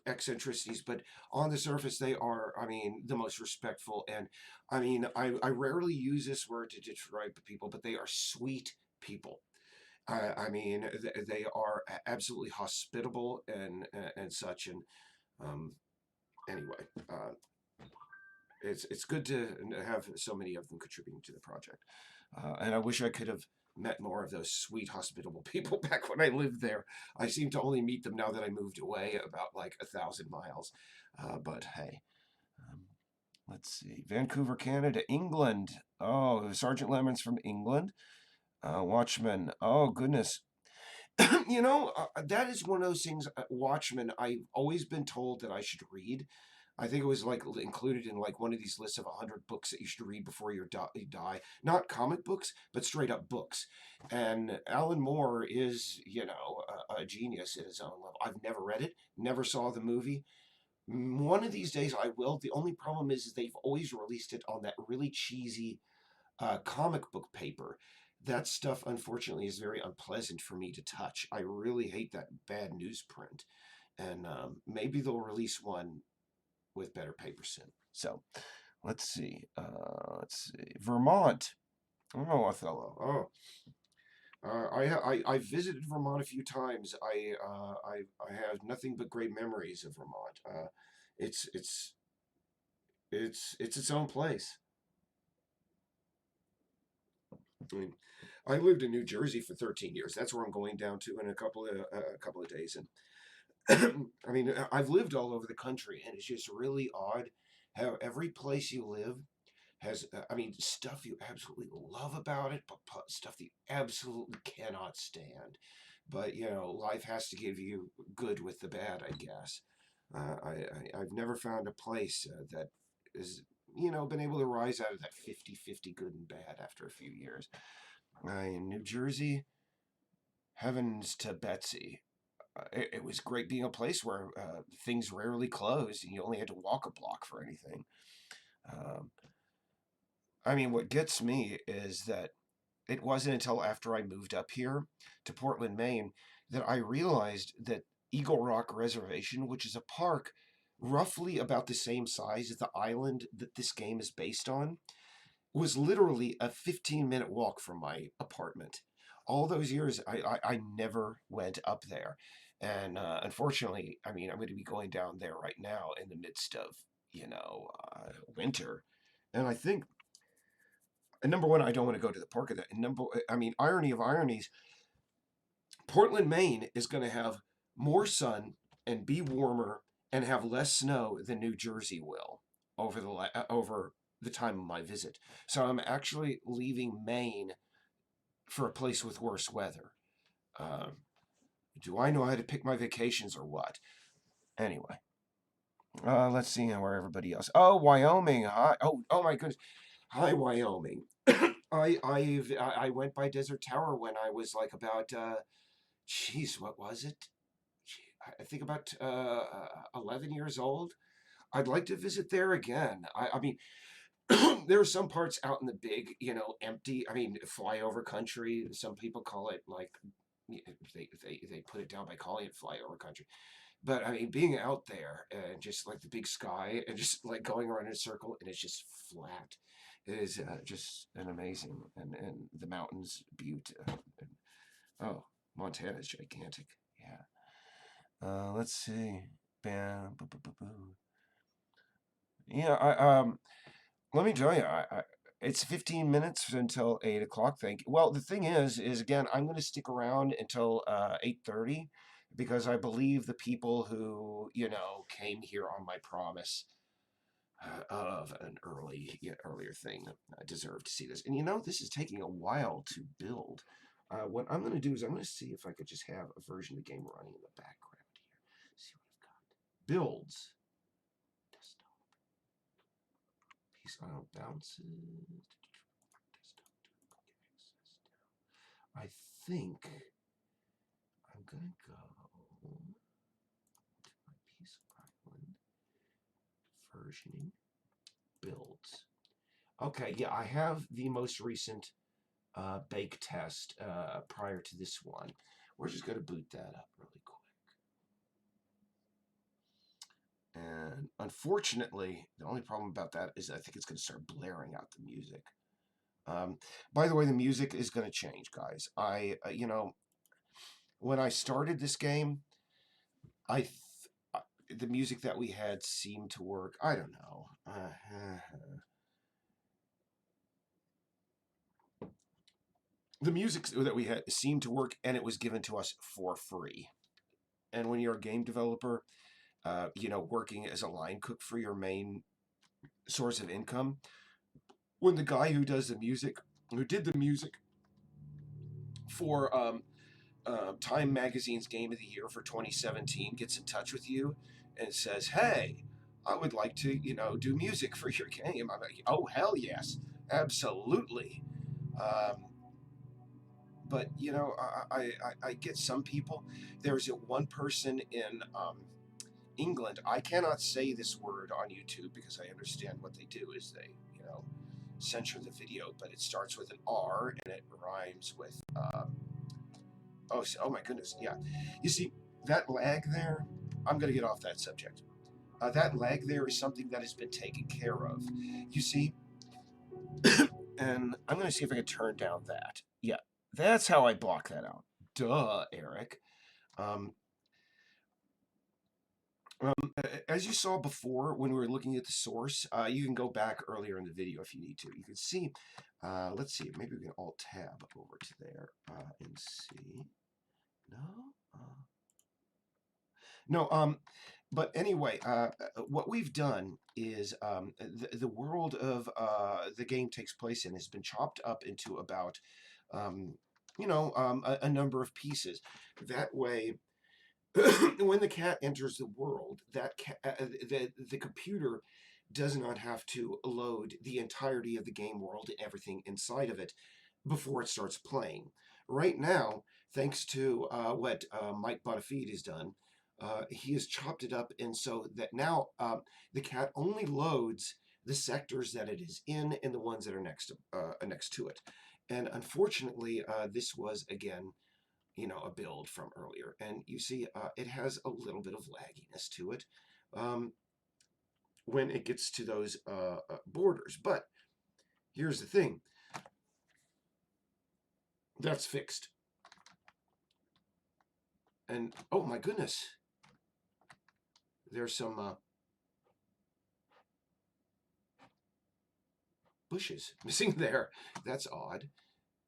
A: eccentricities, but on the surface, they are, I mean, the most respectful. And I mean, I rarely use this word to describe people, but they are sweet people. I mean, they are absolutely hospitable and such. And um, anyway, it's good to have so many of them contributing to the project. And I wish I could have met more of those sweet, hospitable people back when I lived there. I seem to only meet them now that I moved away about like 1,000 miles. But hey, um, let's see. Vancouver, Canada, England. Oh, Sergeant Lemon's from England. Watchmen. Oh, goodness. That is one of those things, Watchmen, I've always been told that I should read. I think it was like included in like one of these lists of 100 books that you should read before you die. Not comic books, but straight up books. And Alan Moore is, a genius in his own level. I've never read it, never saw the movie. One of these days I will. The only problem is they've always released it on that really cheesy comic book paper. That stuff, unfortunately, is very unpleasant for me to touch. I really hate that bad newsprint. And maybe they'll release one with better paper soon. So let's see. Let's see. Vermont. Oh, Othello. I visited Vermont a few times. I have nothing but great memories of Vermont. It's it's it's its own place. I mean, I lived in New Jersey for 13 years. That's where I'm going down to in a couple of days. And I mean, I've lived all over the country, and it's just really odd how every place you live has, I mean, stuff you absolutely love about it, but stuff that you absolutely cannot stand. But life has to give you good with the bad, I guess. I've never found a place that is, been able to rise out of that 50-50 good and bad after a few years. In New Jersey, heavens to Betsy. It was great being a place where things rarely closed and you only had to walk a block for anything. Um, I mean, what gets me is that it wasn't until after I moved up here to Portland, Maine, that I realized that Eagle Rock Reservation, which is a park roughly about the same size as the island that this game is based on, was literally a 15-minute walk from my apartment. All those years, I never went up there. And unfortunately, I mean, I'm going to be going down there right now in the midst of, winter. And I think, and number one, I don't want to go to the park of that. And I mean, irony of ironies, Portland, Maine is going to have more sun and be warmer and have less snow than New Jersey will over the time of my visit. So I'm actually leaving Maine for a place with worse weather. Um, do I know how to pick my vacations or what? Anyway, let's see where everybody else. Oh, Wyoming. Hi. Oh my goodness. Hi, Wyoming. I went by Desert Tower when I was like about what was it? I think about 11 years old. I'd like to visit there again. I mean, there are some parts out in the big, empty. I mean, flyover country. Some people call it like they put it down by calling it flyover country. But I mean, being out there and just like the big sky and just like going around in a circle and it's just flat is just an amazing and the mountains butte. Oh, Montana's gigantic. Yeah. Let's see. Bam, boo, boo, boo, boo. Yeah, let me tell you, it's 15 minutes until 8 o'clock. Thank you. Well, the thing is again, I'm going to stick around until 8:30 because I believe the people who came here on my promise of an earlier thing deserve to see this. And this is taking a while to build. What I'm going to do is I'm going to see if I could just have a version of the game running in the background here. See what I've got. Builds. Desktop. Piece bounces. Desktop. I think I'm going to go to my piece island. Versioning. Builds. Okay, yeah, I have the most recent bake test prior to this one. We're just going to boot that up really quick. And unfortunately, the only problem about that is I think it's going to start blaring out the music. By the way, the music is going to change, guys. When I started this game, the music that we had seemed to work. I don't know. The music that we had seemed to work, and it was given to us for free. And when you're a game developer, working as a line cook for your main source of income, when the guy who did the music for Time Magazine's Game of the Year for 2017 gets in touch with you and says, "Hey, I would like to, do music for your game." I'm like, "Oh, hell yes, absolutely." But I get some people. There's one person in England. I cannot say this word on YouTube because I understand what they do is they censor the video, but it starts with an R and it rhymes with oh my goodness, yeah. You see that lag there? I'm gonna get off that subject. That lag there is something that has been taken care of. You see, and I'm gonna see if I can turn down that. Yeah, that's how I block that out. Duh, Eric. Um, as you saw before when we were looking at the source, you can go back earlier in the video if you need to. You can see, let's see, maybe we can Alt-Tab over to there and see. No, but anyway, what we've done is the world of the game takes place in has been chopped up into about, a number of pieces. That way, when the cat enters the world, the computer does not have to load the entirety of the game world and everything inside of it before it starts playing. Right now, thanks to what Mike Bonafide has done, he has chopped it up, and so that now the cat only loads the sectors that it is in and the ones that are next to it. And unfortunately, this was again, a build from earlier, and you see it has a little bit of lagginess to it when it gets to those borders. But here's the thing. That's fixed. And oh my goodness, there's some bushes missing there. That's odd.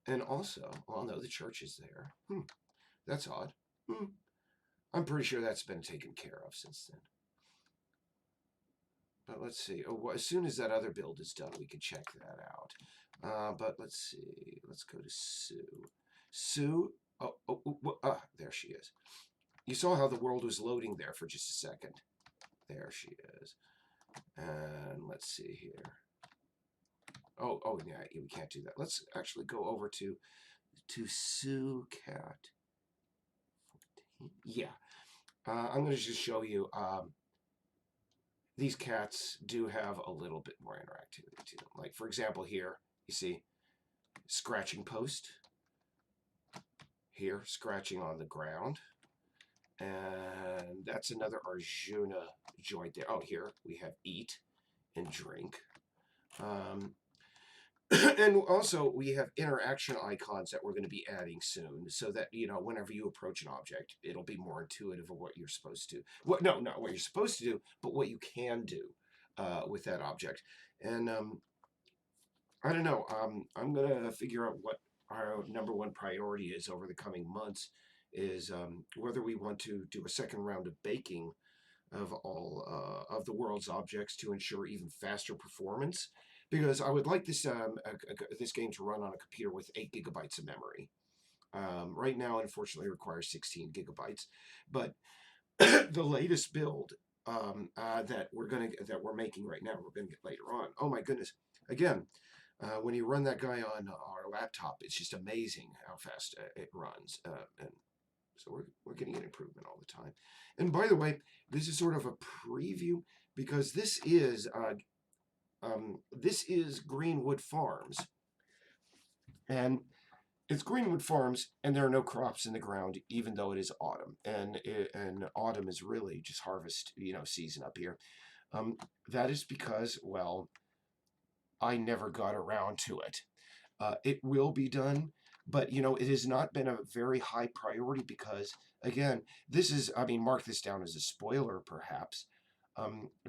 A: And also, well, no, the church is there. That's odd. I'm pretty sure that's been taken care of since then. But let's see. Oh, well, as soon as that other build is done, we can check that out. But let's see. Let's go to Sue. Sue. There she is. You saw how the world was loading there for just a second. There she is. And let's see here. Oh, yeah, we can't do that. Let's actually go over to Sue Cat. Yeah. I'm going to just show you. These cats do have a little bit more interactivity to them. Like, for example, here, you see scratching post. Here, scratching on the ground. And that's another Arjuna joint there. Oh, here we have eat and drink. And also we have interaction icons that we're going to be adding soon, so that whenever you approach an object, it'll be more intuitive of what you're supposed to. No, not what you're supposed to do, but what you can do with that object. And I don't know. I'm gonna figure out what our number one priority is over the coming months. Is whether we want to do a second round of baking of all of the world's objects to ensure even faster performance. Because I would like this game to run on a computer with 8 GB of memory. Right now, unfortunately, it requires 16 GB, but the latest build that we're making right now, we're gonna get later on. Oh my goodness! Again, when you run that guy on our laptop, it's just amazing how fast it runs, and so we're getting an improvement all the time. And by the way, this is sort of a preview because this is Greenwood Farms, and it's Greenwood Farms, and there are no crops in the ground, even though it is autumn, and autumn is really just harvest, season up here. That is because, well, I never got around to it. It will be done, but it has not been a very high priority because, again, I mean, mark this down as a spoiler, perhaps.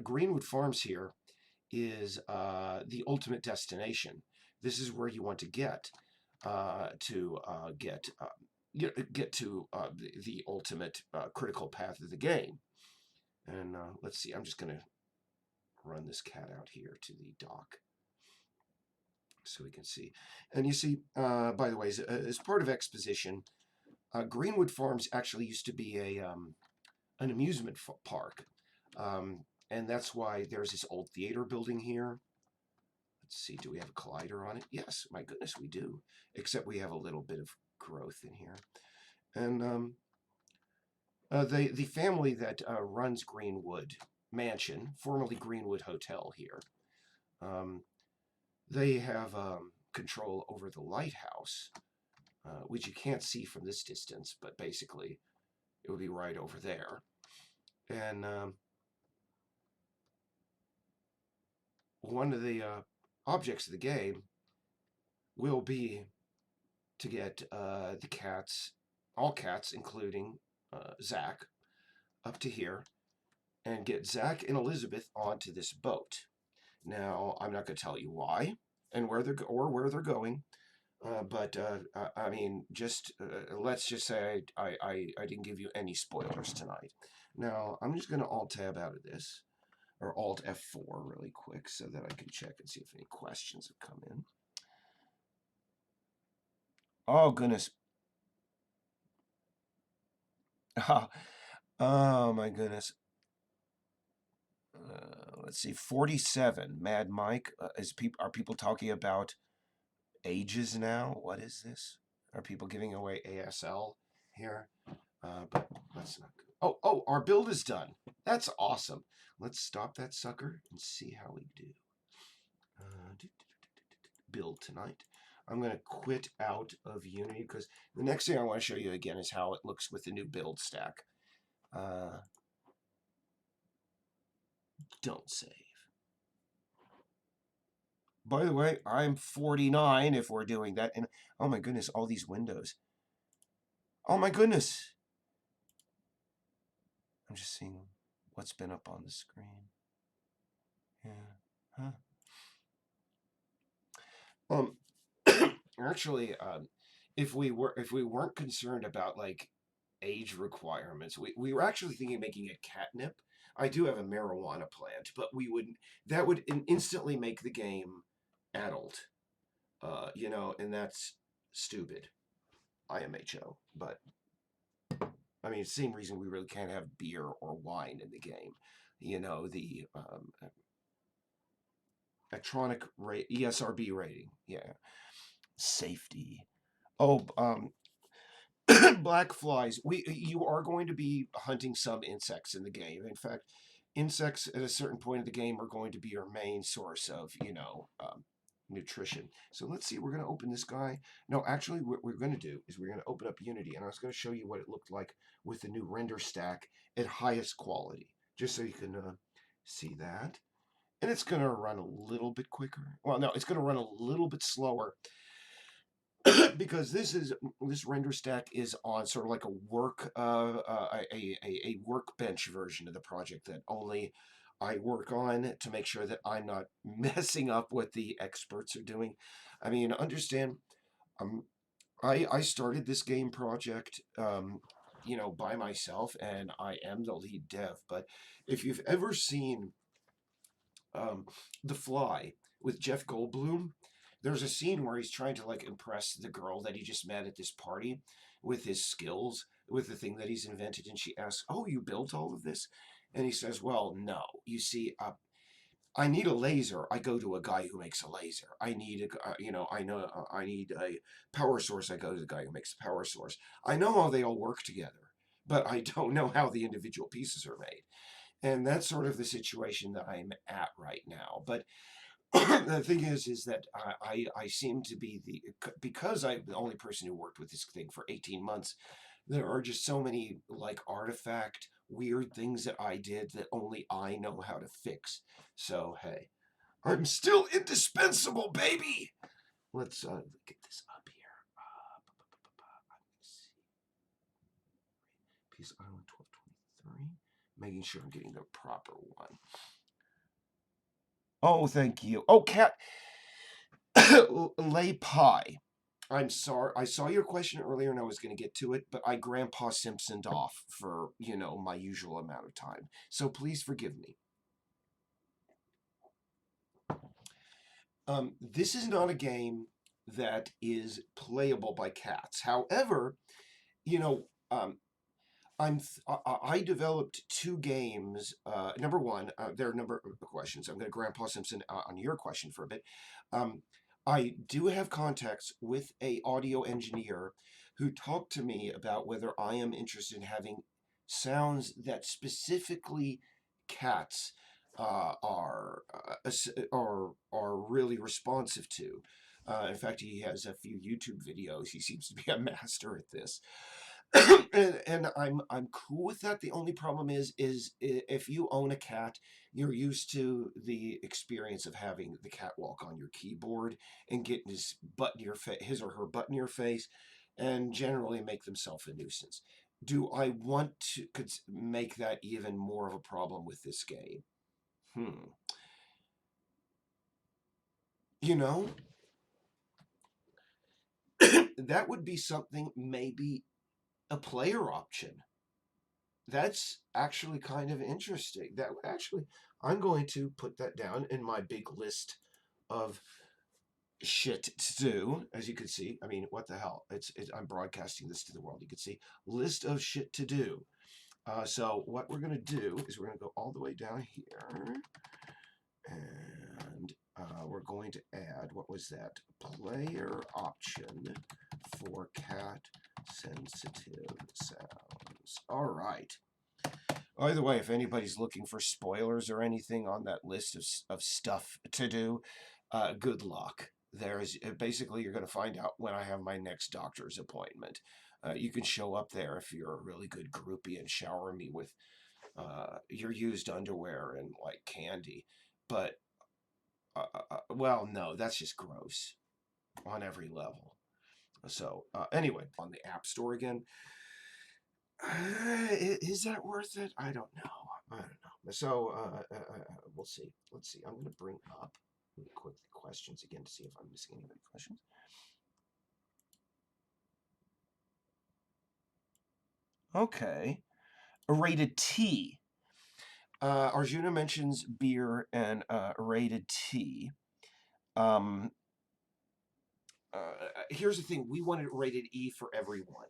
A: Greenwood Farms here is the ultimate destination. This is where you want to get get to the ultimate critical path of the game. And let's see, I'm just going to run this cat out here to the dock so we can see. And you see, by the way, as part of exposition, Greenwood Farms actually used to be an amusement park. And that's why there's this old theater building here. Let's see, do we have a collider on it? Yes, my goodness, we do. Except we have a little bit of growth in here. And the family that runs Greenwood Mansion, formerly Greenwood Hotel here, they have control over the lighthouse, which you can't see from this distance, but basically it would be right over there. And one of the objects of the game will be to get the cats, all cats, including Zach, up to here, and get Zach and Elizabeth onto this boat. Now, I'm not going to tell you why and where they're going, but I mean, just let's just say I didn't give you any spoilers tonight. Now, I'm just going to Alt Tab out of this, or Alt F4 really quick, so that I can check and see if any questions have come in. Oh goodness. Oh my goodness. Let's see, 47. Mad Mike. Are people talking about ages now? What is this? Are people giving away ASL here? But that's not good. Oh, our build is done. That's awesome. Let's stop that sucker and see how we do. Build tonight. I'm going to quit out of Unity because the next thing I want to show you again is how it looks with the new build stack. Don't save. By the way, I'm 49 if we're doing that. And oh my goodness, all these windows. Oh my goodness. I'm just seeing what's been up on the screen. Yeah. Huh. Actually, if we weren't concerned about like age requirements, we were actually thinking of making it catnip. I do have a marijuana plant, but that would instantly make the game adult, and that's stupid. IMHO, but I mean, it's the same reason we really can't have beer or wine in the game. The electronic ESRB rating, yeah, safety. Oh, black flies. You are going to be hunting some insects in the game. In fact, insects at a certain point of the game are going to be your main source of nutrition. So let's see. We're going to open this guy. No, actually, what we're going to do is we're going to open up Unity, and I was going to show you what it looked like with the new render stack at highest quality, just so you can see that. And it's going to run a little bit quicker. Well, no, it's going to run a little bit slower because this render stack is on sort of like a workbench version of the project that only I work on to make sure that I'm not messing up what the experts are doing. I mean, understand, I started this game project you know, by myself, and I am the lead dev. But if you've ever seen um, The Fly with Jeff Goldblum, there's a scene where he's trying to like impress the girl that he just met at this party with his skills, with the thing that he's invented, and she asks, "Oh, you built all of this?" And he says, "Well, no. You see, I need a laser. I go to a guy who makes a laser. I need you know, I need a power source. I go to the guy who makes the power source. I know how they all work together, but I don't know how the individual pieces are made." And that's sort of the situation that I'm at right now. But the thing is that I seem to be because I'm the only person who worked with this thing for 18 months. There are just so many like artifact weird things that I did that only I know how to fix. So hey, I'm still indispensable, baby. Let's get this up here. Peace Island 1223. Making sure I'm getting the proper one. Oh, thank you. Oh, cat. Lay pie. I'm sorry. I saw your question earlier and I was going to get to it, but I Grandpa Simpsoned off for, you know, my usual amount of time. So please forgive me. This is not a game that is playable by cats. However, you know, I developed two games. Number one, there are a number of questions. I'm going to Grandpa Simpson on your question for a bit. I do have contacts with a audio engineer who talked to me about whether I am interested in having sounds that specifically cats are really responsive to. In fact, he has a few YouTube videos. He seems to be a master at this. And I'm cool with that. The only problem is if you own a cat, you're used to the experience of having the cat walk on your keyboard and getting his or her butt in your face, and generally make themselves a nuisance. Do I want to make that even more of a problem with this game? You know, that would be something, maybe a player option. That's actually kind of interesting. That actually, I'm going to put that down in my big list of shit to do. As you can see, I mean, what the hell? I'm broadcasting this to the world. You can see list of shit to do. So what we're gonna do is we're gonna go all the way down here, and we're going to add, what was that? Player option for cat sensitive sounds. All right. By the way, if anybody's looking for spoilers or anything on that list of stuff to do, good luck. There's basically, you're going to find out when I have my next doctor's appointment. You can show up there if you're a really good groupie and shower me with your used underwear and like candy. But well, no, that's just gross on every level. So anyway, on the App Store again. Is that worth it? I don't know. I don't know. So we'll see. Let's see. I'm going to bring up really quick the questions again to see if I'm missing any questions. Okay. Rated T. Arjuna mentions beer and rated T. Here's the thing. We wanted rated E for everyone.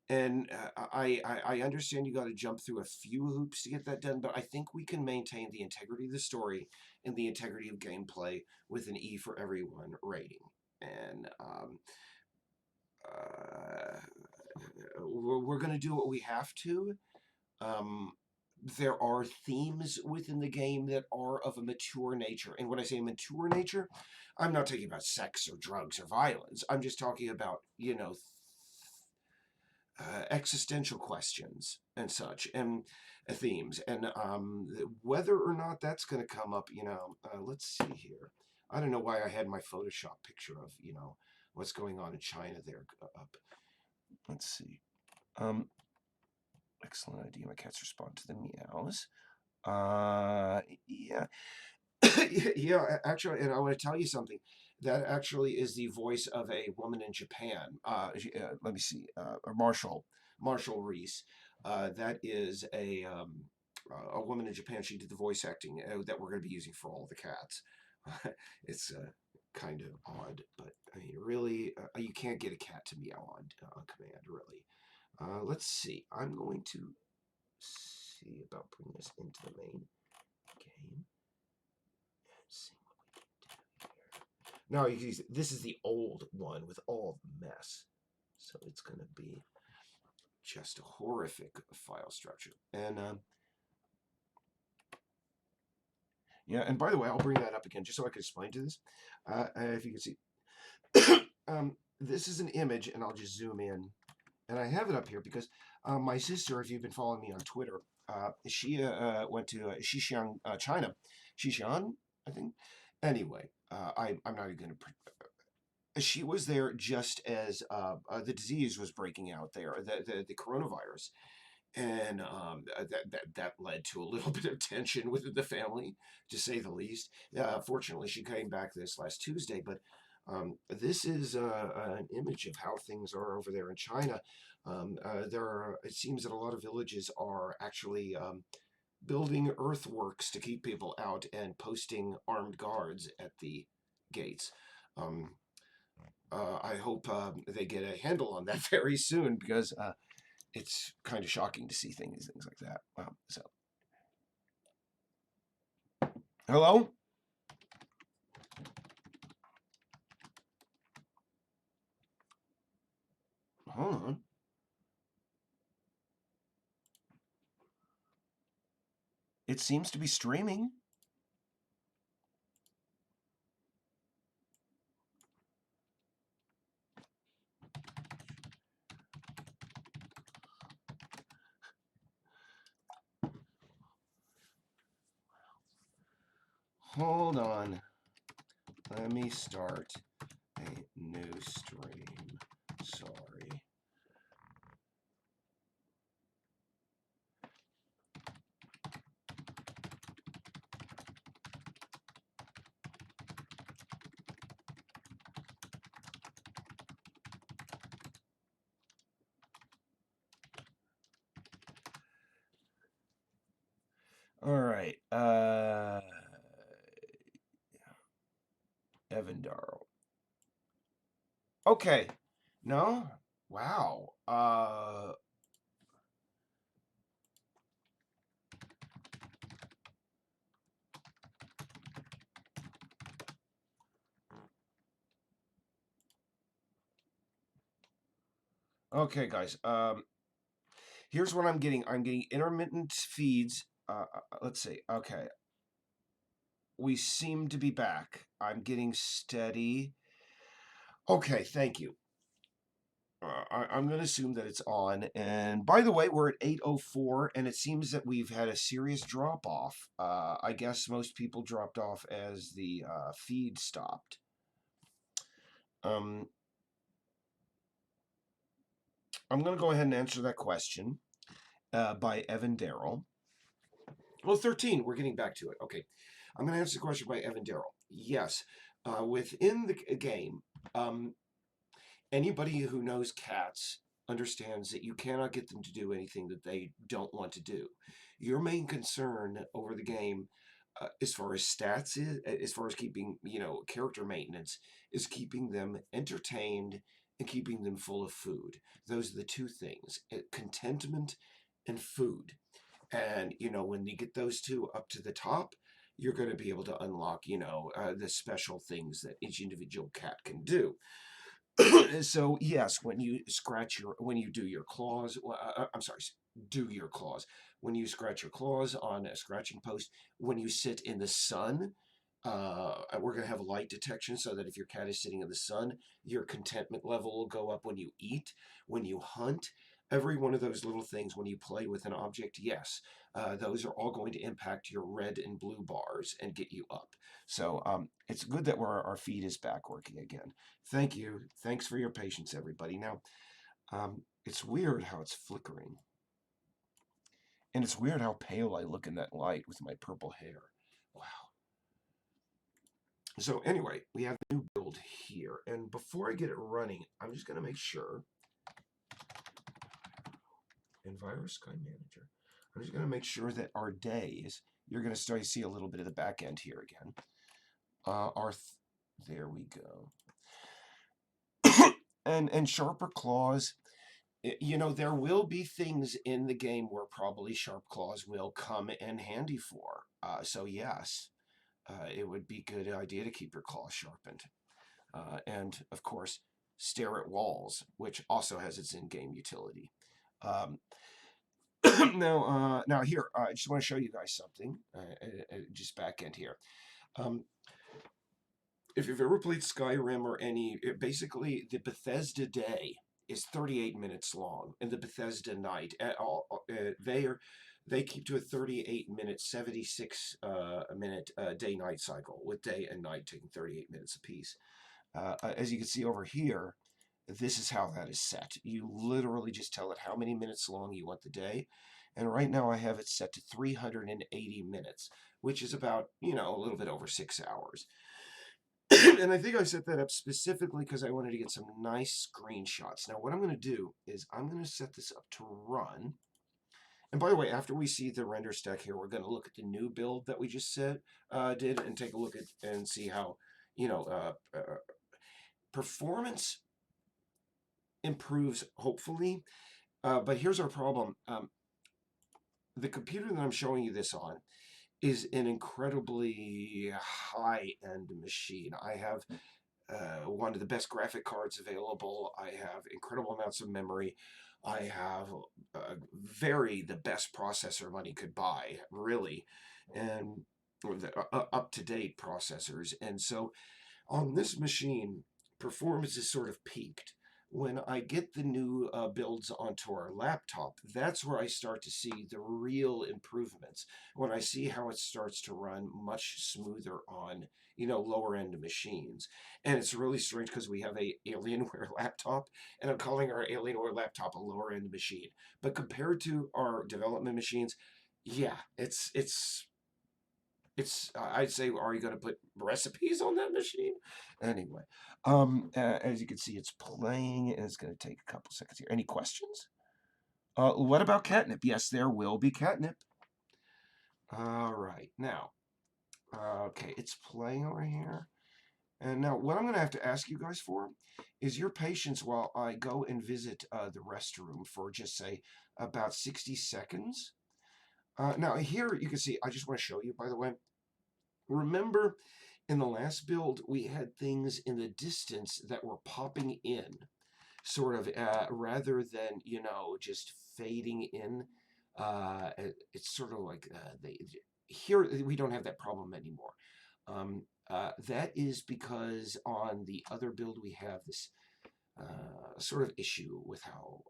A: And I understand you got to jump through a few hoops to get that done, but I think we can maintain the integrity of the story and the integrity of gameplay with an E for everyone rating. And we're going to do what we have to. There are themes within the game that are of a mature nature. And when I say mature nature, I'm not talking about sex or drugs or violence. I'm just talking about, you know, existential questions and such, and themes, and whether or not that's going to come up, you know, let's see here. I don't know why I had my Photoshop picture of, you know, what's going on in China there up. Let's see. Excellent idea. My cats respond to the meows. Yeah. Yeah, actually, and I want to tell you something. That actually is the voice of a woman in Japan. Let me see. Marshall. Marshall Reese. That is a woman in Japan. She did the voice acting that we're going to be using for all the cats. It's kind of odd, but I mean, really, you can't get a cat to meow on command, really. Let's see. I'm going to see about putting this into the main game. See what we can do here. Now, you can see, this is the old one with all the mess. So it's going to be just a horrific file structure. And yeah, and by the way, I'll bring that up again just so I can explain to this. If you can see, this is an image, and I'll just zoom in. And I have it up here because my sister, if you've been following me on Twitter, she went to Xishan, China. Xishan, I think. Anyway, I'm not even going to. She was there just as the disease was breaking out there, the coronavirus, and that led to a little bit of tension within the family, to say the least. Fortunately, she came back this last Tuesday, but this is an image of how things are over there in China. It seems that a lot of villages are actually building earthworks to keep people out and posting armed guards at the gates. I hope they get a handle on that very soon, because it's kind of shocking to see things like that. Wow. So, hello? Hold on. It seems to be streaming. Hold on. Let me start a new stream. Sorry. All right. Evan Darrow. Okay. No? Wow. Okay, guys. Here's what I'm getting. I'm getting intermittent feeds. Let's see. Okay. We seem to be back. I'm getting steady. Okay, thank you. I'm going to assume that it's on. And by the way, we're at 8:04, and it seems that we've had a serious drop off. I guess most people dropped off as the feed stopped. I'm going to go ahead and answer that question by Evan Darrell. Well, 13. We're getting back to it. Okay. I'm going to answer the question by Evan Darrell. Yes. Within the game, anybody who knows cats understands that you cannot get them to do anything that they don't want to do. Your main concern over the game, as far as stats is, as far as keeping, character maintenance, is keeping them entertained and keeping them full of food. Those are the two things: contentment and food. And when you get those two up to the top, you're going to be able to unlock, the special things that each individual cat can do. So yes, when you do your claws, I'm sorry, do your claws. When you scratch your claws on a scratching post, when you sit in the sun, we're going to have light detection so that if your cat is sitting in the sun, your contentment level will go up. When you eat, when you hunt, every one of those little things, when you play with an object, yes, those are all going to impact your red and blue bars and get you up. So it's good that our feed is back working again. Thank you. Thanks for your patience, everybody. Now, it's weird how it's flickering. And it's weird how pale I look in that light with my purple hair. Wow. So anyway, we have a new build here. And before I get it running, I'm just going to make sure Enviro Sky Manager. I'm just going to make sure that our days, you're going to start to see a little bit of the back end here again. There we go. and sharper claws. You know, there will be things in the game where probably sharp claws will come in handy for. So yes, it would be a good idea to keep your claws sharpened. And of course, stare at walls, which also has its in-game utility. Now here, I just want to show you guys something. Just back end here. If you've ever played Skyrim or basically the Bethesda day is 38 minutes long, and the Bethesda night, they keep to a 38-minute, 76-minute day-night cycle, with day and night taking 38 minutes apiece. As you can see over here, this is how that is set. You literally just tell it how many minutes long you want the day. And right now I have it set to 380 minutes, which is about, a little bit over 6 hours. And I think I set that up specifically because I wanted to get some nice screenshots. Now, what I'm going to do is I'm going to set this up to run. And by the way, after we see the render stack here, we're going to look at the new build that we just did and take a look at and see how, performance improves, hopefully. But here's our problem. The computer that I'm showing you this on is an incredibly high-end machine. I have one of the best graphic cards available. I have incredible amounts of memory. I have the best processor money could buy, really, and up-to-date processors. And so on this machine, performance is sort of peaked. When I get the new builds onto our laptop, that's where I start to see the real improvements. When I see how it starts to run much smoother on, lower end machines. And it's really strange because we have a Alienware laptop, and I'm calling our Alienware laptop a lower end machine. But compared to our development machines, yeah, it's I'd say, are you going to put recipes on that machine? Anyway, as you can see, it's playing, and it's going to take a couple seconds here. Any questions? What about catnip? Yes, there will be catnip. All right, now, okay, it's playing over here. And now, what I'm going to have to ask you guys for is your patience while I go and visit the restroom for just, say, about 60 seconds. Now, here you can see, I just want to show you, by the way, remember in the last build, we had things in the distance that were popping in, sort of, rather than, just fading in. It's sort of like here we don't have that problem anymore. That is because on the other build we have this sort of issue with how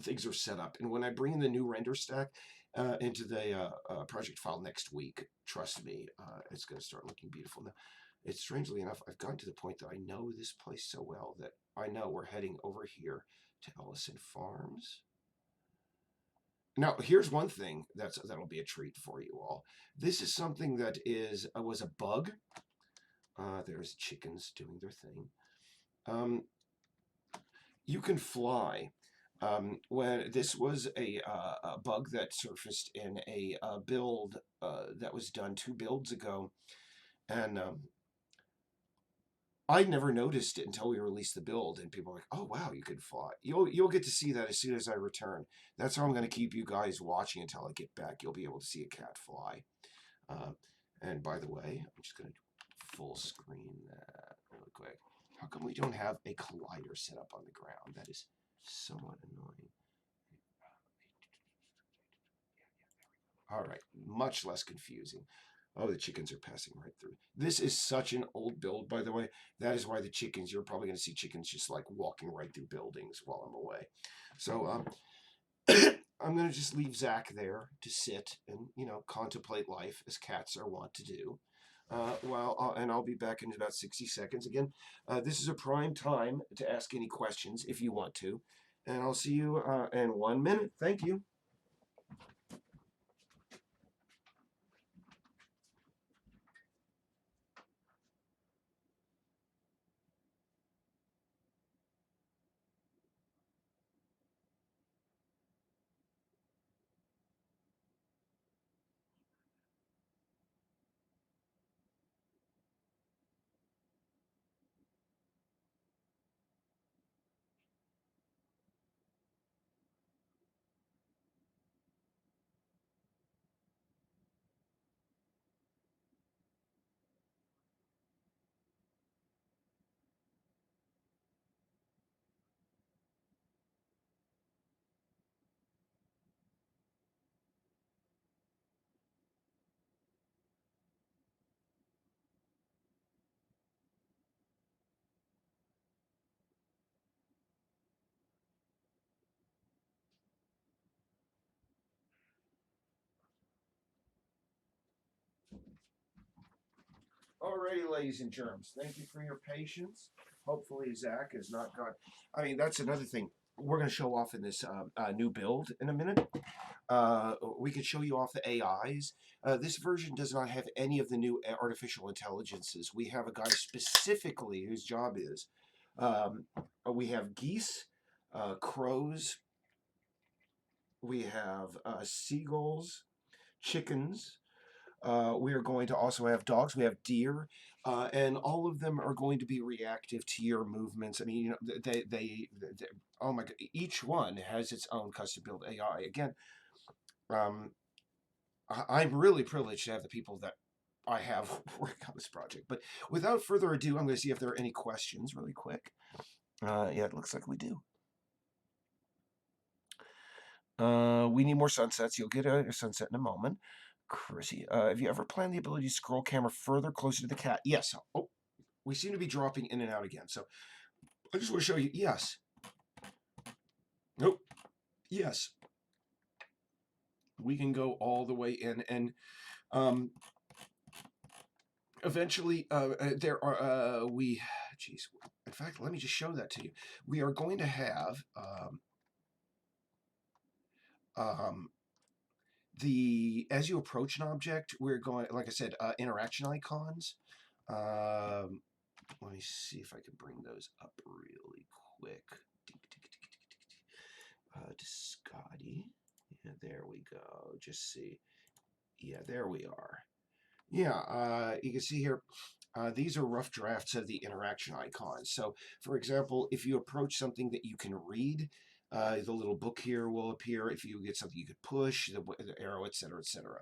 A: things are set up. And when I bring in the new render stack into the project file next week, trust me, it's going to start looking beautiful. Now, it's strangely enough, I've gotten to the point that I know this place so well that I know we're heading over here to Ellison Farms. Now, here's one thing that'll be a treat for you all. This is something that was a bug. There's chickens doing their thing. You can fly. When this was a bug that surfaced in a build that was done 2 builds ago, and I never noticed it until we released the build, and people were like, "Oh wow, you can fly." You'll get to see that as soon as I return. That's how I'm going to keep you guys watching until I get back. You'll be able to see a cat fly. And by the way, I'm just going to full screen that really quick. How come we don't have a collider set up on the ground? That is somewhat annoying. All right, much less confusing. Oh, the chickens are passing right through. This is such an old build, by the way. That is why the chickens, you're probably going to see chickens just like walking right through buildings while I'm away. So I'm going to just leave Zach there to sit and, contemplate life as cats are wont to do. And I'll be back in about 60 seconds. Again, this is a prime time to ask any questions if you want to. And I'll see you in 1 minute. Thank you. Alrighty, ladies and germs, thank you for your patience. Hopefully Zach has not gone. I mean, that's another thing. We're going to show off in this new build in a minute. We can show you off the AIs. This version does not have any of the new artificial intelligences. We have a guy specifically whose job is, we have geese, crows, we have seagulls, chickens. We are going to also have dogs. We have deer, and all of them are going to be reactive to your movements. I mean, you know, they oh my God, each one has its own custom-built AI. Again, um, I'm really privileged to have the people that I have working on this project. But without further ado, I'm going to see if there are any questions really quick. Yeah, it looks like we do. We need more sunsets. You'll get a sunset in a moment. Chrissy, have you ever planned the ability to scroll camera further closer to the cat? Yes. Oh, we seem to be dropping in and out again. So I just want to show you. Yes. Nope. Yes. We can go all the way in, and eventually there are geez. In fact, let me just show that to you. We are going to have as you approach an object, we're going, like I said, interaction icons. Let me see if I can bring those up really quick. To Scotty. Yeah, there we go. Just see. Yeah, there we are. Yeah, you can see here, these are rough drafts of the interaction icons. So, for example, if you approach something that you can read, the little book here will appear. If you get something you could push, the arrow, etc., etc.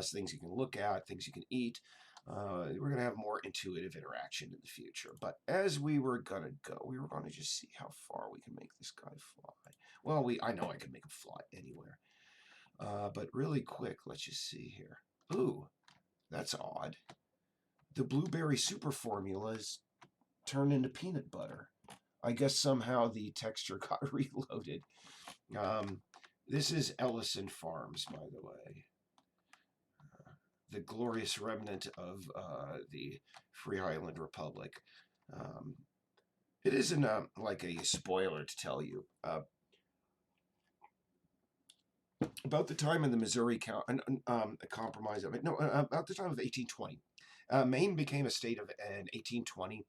A: So things you can look at, things you can eat. We're going to have more intuitive interaction in the future. But as we were going to go, we were going to just see how far we can make this guy fly. Well, I know I can make him fly anywhere. But really quick, let's just see here. Ooh, that's odd. The blueberry super formula is turned into peanut butter. I guess somehow the texture got reloaded. This is Ellison Farms, by the way. The glorious remnant of the Free Island Republic. It isn't like a spoiler to tell you. About the time of the Missouri Compromise of it, no, about the time of 1820, Maine became a state in 1820,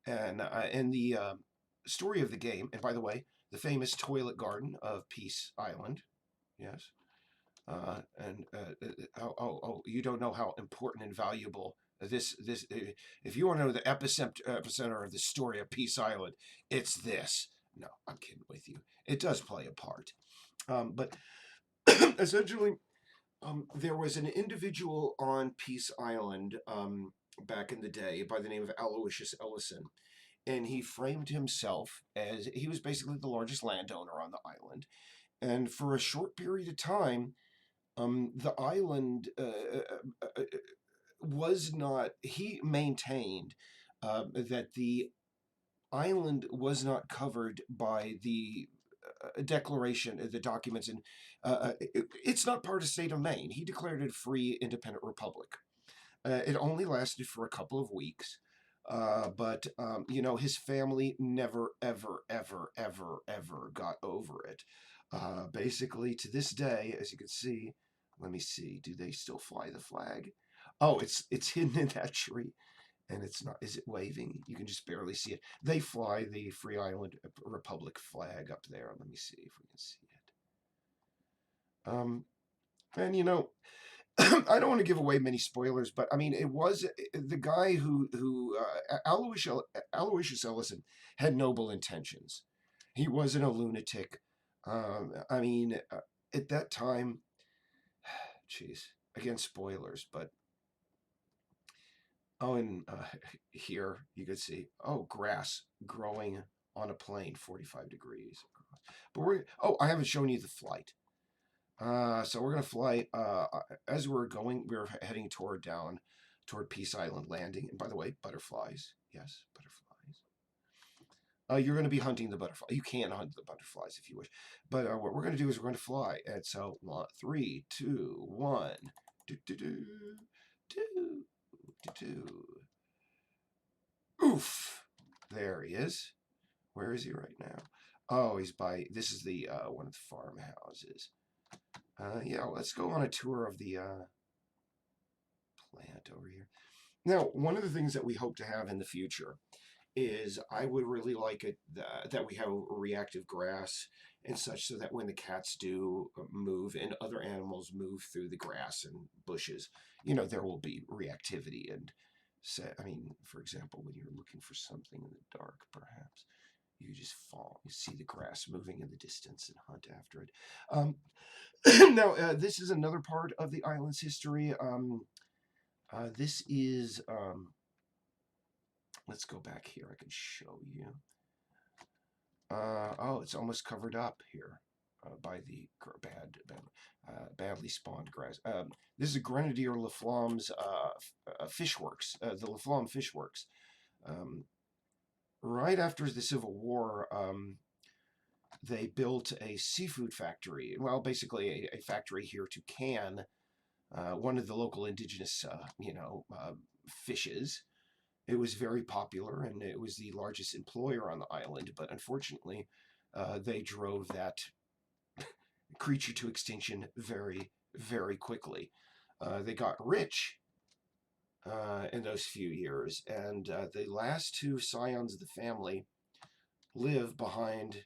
A: and in the story of the game, and by the way, the famous toilet garden of Peace Island, yes, you don't know how important and valuable this. If you want to know the epicenter of the story of Peace Island, it's this. No, I'm kidding with you. It does play a part, but essentially, there was an individual on Peace Island back in the day by the name of Aloysius Ellison, and he framed himself as he was basically the largest landowner on the island. And for a short period of time, the island was not, he maintained that the island was not covered by the declaration, the documents, and it's not part of the state of Maine. He declared it a free, independent republic. It only lasted for a couple of weeks. But you know, his family never, ever, ever, ever, ever got over it. Basically, to this day, as you can see, let me see, do they still fly the flag? Oh, it's hidden in that tree, and it's not. Is it waving? You can just barely see it. They fly the Free Island Republic flag up there. Let me see if we can see it. And you know, I don't want to give away many spoilers, but I mean, it was the guy who Aloysius Ellison had noble intentions. He wasn't a lunatic. I mean, at that time, jeez, again, spoilers, but and here you could see, grass growing on a plane, 45 degrees. But I haven't shown you the flight. So we're going to fly, as we're going, we're heading toward Peace Island landing. And by the way, butterflies. Yes, butterflies. You're going to be hunting the butterfly. You can hunt the butterflies if you wish. But what we're going to do is we're going to fly. And so 3, 2, 1. Do, do, do, do. Oof. There he is. Where is he right now? Oh, he's by, this is the one of the farmhouses. Yeah, let's go on a tour of the plant over here. Now, one of the things that we hope to have in the future is I would really like it that we have reactive grass and such, so that when the cats do move and other animals move through the grass and bushes, there will be reactivity. And say, I mean, for example, when you're looking for something in the dark, perhaps you just fall, you see the grass moving in the distance and hunt after it. Now, this is another part of the island's history. This is let's go back here. I can show you. Oh, it's almost covered up here by the badly spawned grass. This is Grenadier Laflamme's Fishworks, the Laflamme Fishworks. Right after the Civil War, they built a seafood factory. Well, basically a factory here to can one of the local indigenous, fishes. It was very popular, and it was the largest employer on the island, but unfortunately, they drove that creature to extinction very, very quickly. They got rich in those few years, and the last two scions of the family live behind,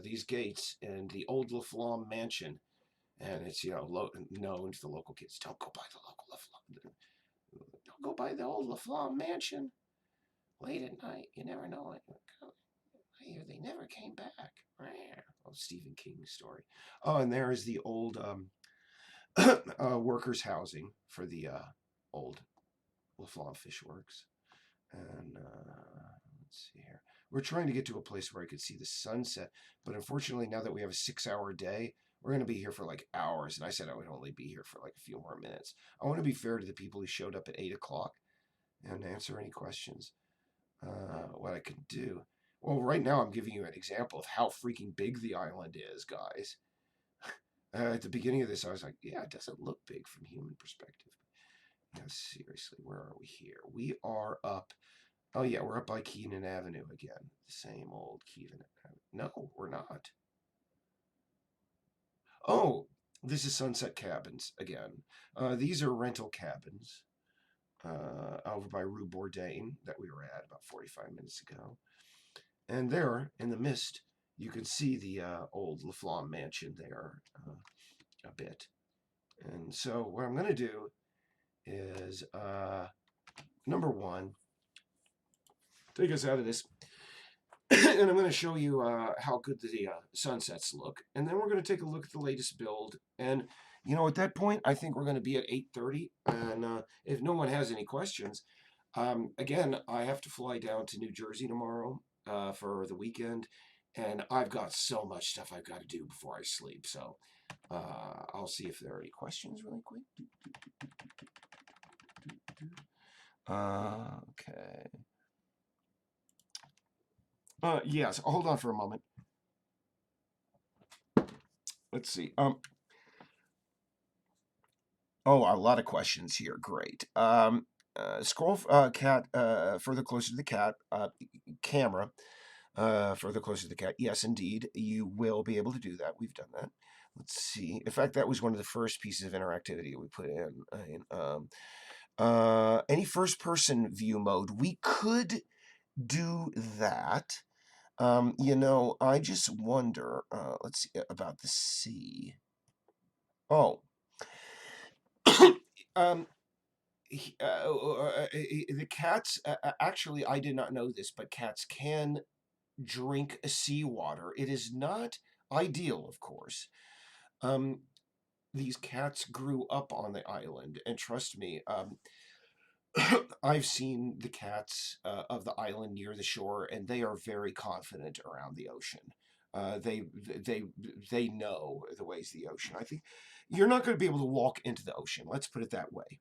A: these gates in the old Laflamme mansion, and it's, known to the local kids. Don't go by the local Laflamme. Don't go by the old Laflamme mansion late at night. You never know it. I hear they never came back. Oh, Stephen King story. Oh, and there is the old workers' housing for the old Laflamme Fishworks. And let's see here. We're trying to get to a place where I could see the sunset, but unfortunately, now that we have a 6-hour day, we're going to be here for like hours. And I said I would only be here for like a few more minutes. I want to be fair to the people who showed up at 8 o'clock and answer any questions. What I could do. Well, right now I'm giving you an example of how freaking big the island is, guys. At the beginning of this, I was like, yeah, it doesn't look big from human perspective. No, seriously, where are we here? We are up. Oh, yeah, we're up by Keenan Avenue again. The same old Keenan Avenue. No, we're not. Oh, this is Sunset Cabins again. These are rental cabins over by Rue Bourdain that we were at about 45 minutes ago. And there, in the mist, you can see the old Laflamme mansion there a bit. And so what I'm going to do is, number one, take us out of this. And I'm going to show you how good the sunsets look. And then we're going to take a look at the latest build. And, at that point, I think we're going to be at 8:30. And if no one has any questions, again, I have to fly down to New Jersey tomorrow for the weekend. And I've got so much stuff I've got to do before I sleep. So I'll see if there are any questions really quick. Okay. Yes, hold on for a moment. Let's see. Oh, a lot of questions here. Great. Scroll cat further closer to the cat camera. Further closer to the cat. Yes, indeed, you will be able to do that. We've done that. Let's see. In fact, that was one of the first pieces of interactivity we put in. Any first-person view mode, we could do that. I just wonder. Let's see about the sea. Oh. The cats. Actually, I did not know this, but cats can drink seawater. It is not ideal, of course. These cats grew up on the island, and trust me, I've seen the cats of the island near the shore, and they are very confident around the ocean. They know the ways of the ocean. I think you're not going to be able to walk into the ocean. Let's put it that way.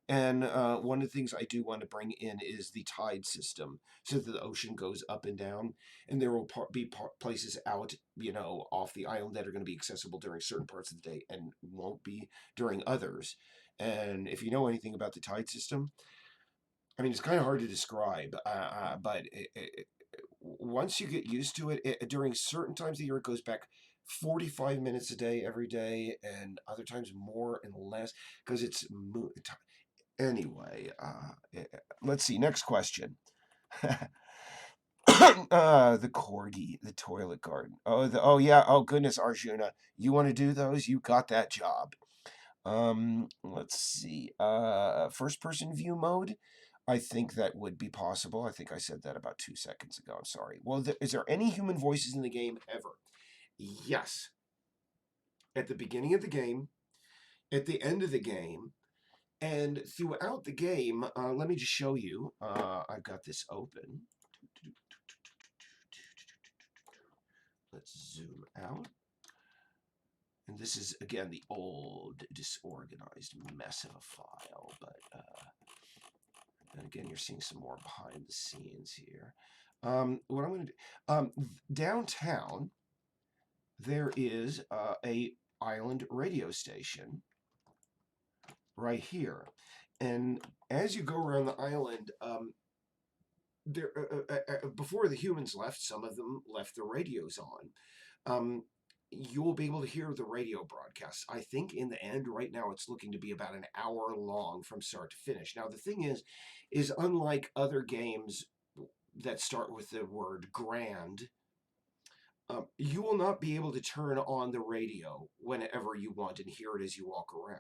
A: And one of the things I do want to bring in is the tide system, so that the ocean goes up and down, and there will be places out, off the island that are going to be accessible during certain parts of the day and won't be during others. And if you know anything about the tide system, I mean, it's kind of hard to describe, but once you get used to it, during certain times of the year, it goes back 45 minutes a day every day, and other times more and less because it's anyway. Let's see. Next question. The corgi, the toilet garden. Oh yeah. Oh goodness, Arjuna, you want to do those? You got that job. Let's see. First person view mode. I think that would be possible. I think I said that about 2 seconds ago. I'm sorry. Well, is there any human voices in the game ever? Yes. At the beginning of the game, at the end of the game, and throughout the game. Let me just show you. I've got this open. Let's zoom out. And this is, again, the old, disorganized mess of a file. But, and again, you're seeing some more behind the scenes here. What I'm going to do, downtown, there is a island radio station right here. And as you go around the island, there before the humans left, some of them left the radios on. You will be able to hear the radio broadcasts. I think in the end, right now, it's looking to be about an hour long from start to finish. Now, the thing is unlike other games that start with the word grand, you will not be able to turn on the radio whenever you want and hear it as you walk around.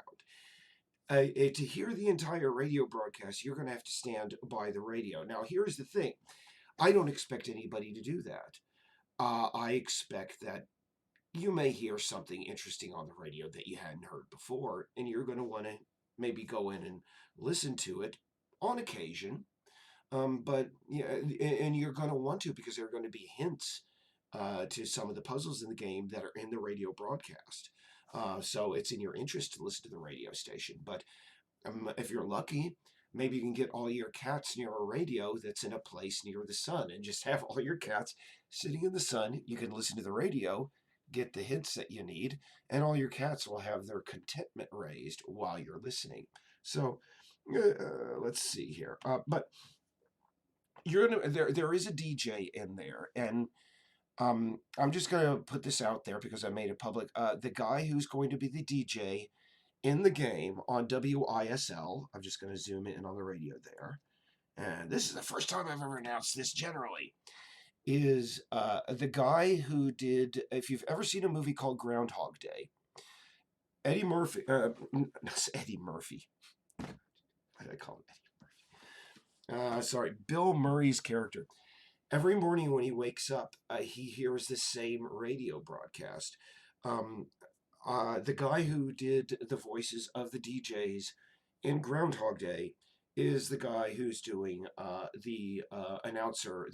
A: To hear the entire radio broadcast, you're going to have to stand by the radio. Now, here's the thing. I don't expect anybody to do that. I expect that you may hear something interesting on the radio that you hadn't heard before, and you're going to want to maybe go in and listen to it on occasion. But yeah, and you're going to want to because there are going to be hints to some of the puzzles in the game that are in the radio broadcast. So it's in your interest to listen to the radio station. But if you're lucky, maybe you can get all your cats near a radio that's in a place near the sun and just have all your cats sitting in the sun. You can listen to the radio, get the hints that you need, and all your cats will have their contentment raised while you're listening. So let's see here. But you're gonna there is a DJ in there, and I'm just gonna put this out there because I made it public. The guy who's going to be the DJ in the game on WISL, I'm just going to zoom in on the radio there, and this is the first time I've ever announced this generally, is the guy who did, if you've ever seen a movie called Groundhog Day, Eddie Murphy, Eddie Murphy, why did I call him Eddie Murphy? Sorry, Bill Murray's character. Every morning when he wakes up, he hears the same radio broadcast. Um, the guy who did the voices of the DJs in Groundhog Day is the guy who's doing the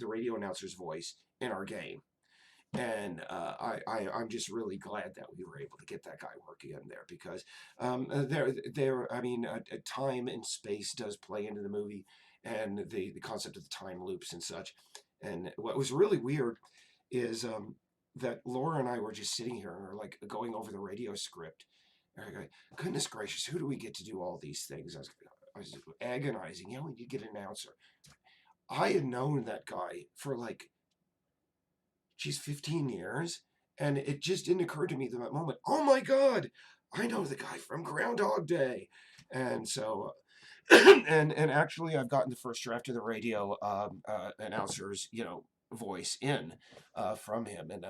A: radio announcer's voice in our game. And I'm just really glad that we were able to get that guy working in there because I mean, time and space does play into the movie and the concept of the time loops and such. And what was really weird is that Laura and I were just sitting here and we're like going over the radio script. And I go, goodness gracious, who do we get to do all these things? I was agonizing. We need to get an announcer. I had known that guy for like, 15 years. And it just didn't occur to me at that moment, oh my God, I know the guy from Groundhog Day. And so, and actually I've gotten the first draft of the radio announcer's, voice in from him. And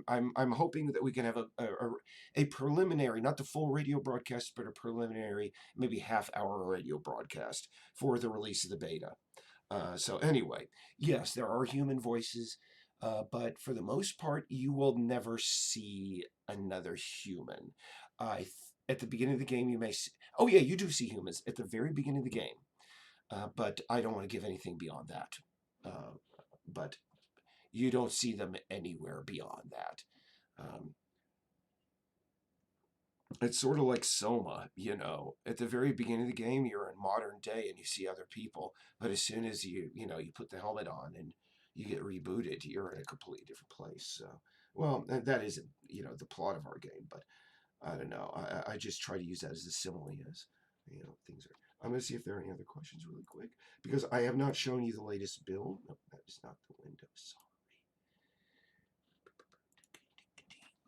A: I'm hoping that we can have a preliminary, not the full radio broadcast, but a preliminary, maybe half-hour radio broadcast for the release of the beta. So anyway, yes, there are human voices. But for the most part, you will never see another human. At the beginning of the game, you may see... Oh, yeah, you do see humans at the very beginning of the game. But I don't want to give anything beyond that. But you don't see them anywhere beyond that. It's sort of like Soma, At the very beginning of the game, you're in modern day and you see other people. But as soon as you put the helmet on and you get rebooted, you're in a completely different place. So, well, that isn't, the plot of our game, but I don't know. I just try to use that as a simile as, things are. I'm going to see if there are any other questions really quick because I have not shown you the latest build. No, that is not the window. Sorry.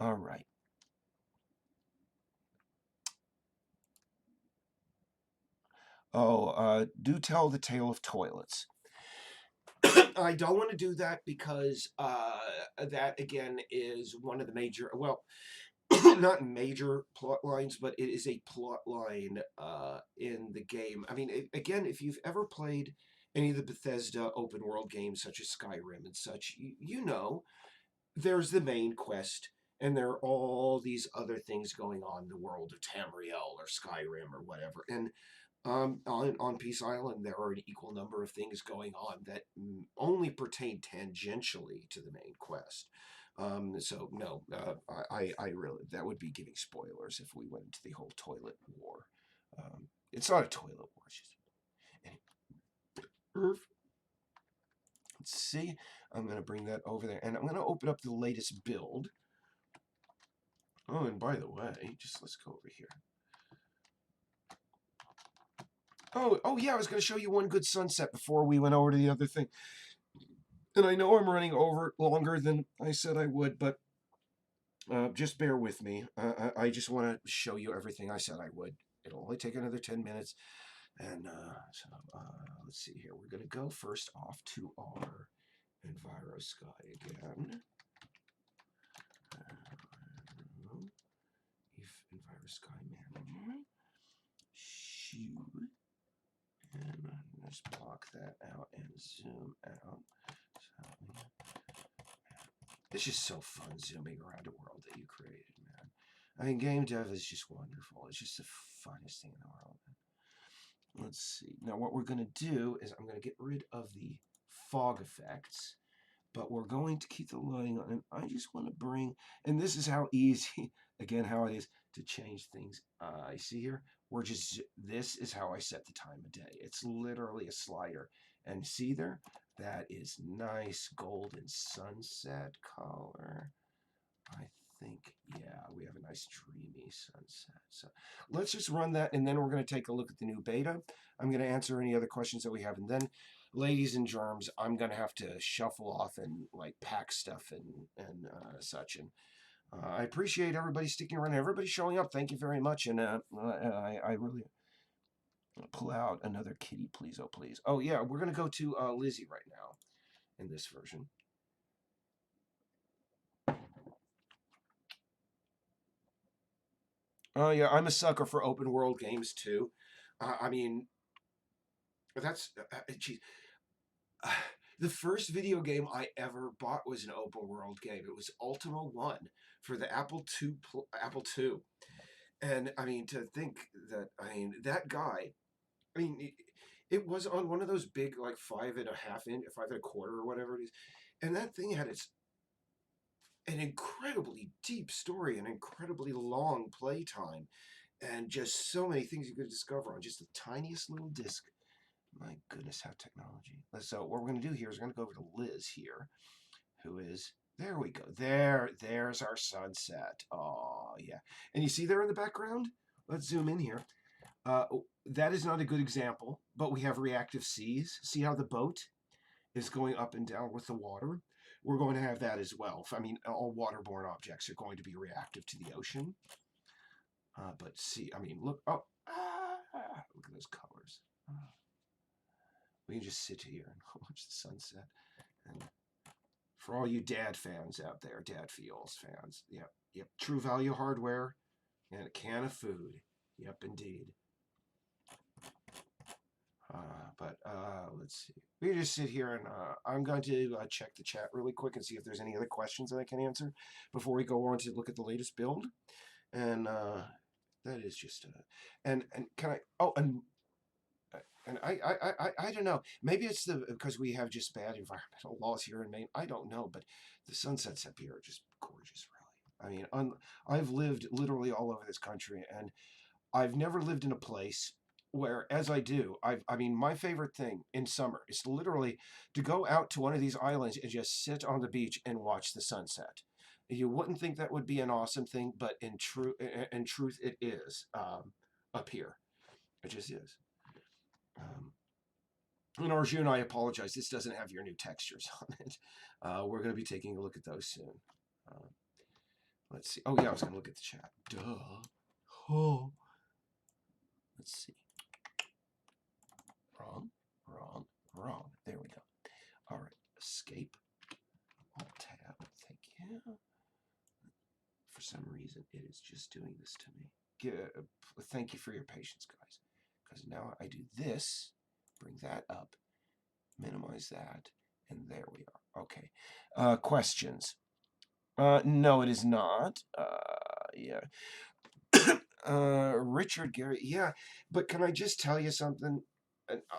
A: All right. Oh, do tell the tale of toilets. I don't want to do that because that again is one of the major, well, not major plot lines, but it is a plot line in the game. I mean, again, if you've ever played any of the Bethesda open world games such as Skyrim and such, you know there's the main quest, and there are all these other things going on in the world of Tamriel or Skyrim or whatever. And on Peace Island, there are an equal number of things going on that only pertain tangentially to the main quest. So no, I really that would be giving spoilers if we went into the whole toilet war. It's not a toilet war. It's just let's see. I'm going to bring that over there, and I'm going to open up the latest build. Oh, and by the way, just let's go over here. Oh yeah, I was going to show you one good sunset before we went over to the other thing. And I know I'm running over longer than I said I would, but just bear with me. I just want to show you everything I said I would. It'll only take another 10 minutes. And let's see here. We're going to go first off to our EnviroSky again. If EnviroSky manager. Shoot. And let's block that out and zoom out. So, it's just so fun zooming around a world that you created, man. I mean, game dev is just wonderful. It's just the funnest thing in the world. Let's see. Now, what we're going to do is I'm going to get rid of the fog effects, but we're going to keep the lighting on. And I just want to bring, and this is how easy, again, how it is to change things. I see here, this is how I set the time of day. It's literally a slider. And see there? That is nice golden sunset color. I think, yeah, we have a nice dreamy sunset. So let's just run that, and then we're going to take a look at the new beta. I'm going to answer any other questions that we have, and then, ladies and germs, I'm going to have to shuffle off and like pack stuff and such. And I appreciate everybody sticking around, everybody showing up. Thank you very much, and I really pull out another kitty, please, oh please. Oh yeah, we're going to go to Lizzie right now in this version. Oh yeah, I'm a sucker for open world games too. I mean, that's geez. The first video game I ever bought was an open world game. It was Ultima One for the Apple II, and I mean to think that that guy. I mean, it was on one of those big like 5.5 inch, 5.25 or whatever it is, and that thing had an incredibly deep story, an incredibly long playtime, and just so many things you could discover on just the tiniest little disc. My goodness, how technology. So what we're going to do here is we're going to go over to Liz here, who is, there we go. There's our sunset. Oh, yeah. And you see there in the background? Let's zoom in here. That is not a good example, but we have reactive seas. See how the boat is going up and down with the water? We're going to have that as well. I mean, all waterborne objects are going to be reactive to the ocean. But see, I mean, look, look at those colors. We can just sit here and watch the sunset. And for all you dad fans out there, Dad Feels fans, yep, True Value Hardware and a can of food. Yep, indeed. But let's see. We can just sit here and I'm going to check the chat really quick and see if there's any other questions that I can answer before we go on to look at the latest build. And that is just and can I? Oh, and I don't know. Maybe it's because we have just bad environmental laws here in Maine. I don't know, but the sunsets up here are just gorgeous, really. I mean, I've lived literally all over this country, and I've never lived in a place where, as I do, I mean, my favorite thing in summer is literally to go out to one of these islands and just sit on the beach and watch the sunset. You wouldn't think that would be an awesome thing, but in truth, it is up here. It just is. And Arjun, I apologize. This doesn't have your new textures on it. We're going to be taking a look at those soon. Uh, let's see. Oh, yeah, I was going to look at the chat. Duh. Oh. Let's see. Wrong, wrong, wrong. There we go. All right. Escape. Alt-tab. Thank you. For some reason, it is just doing this to me. Thank you for your patience, guys. Because now I do this, bring that up, minimize that, and there we are. Okay. Questions? No, it is not. Yeah. Richard Gary. Yeah, but can I just tell you something?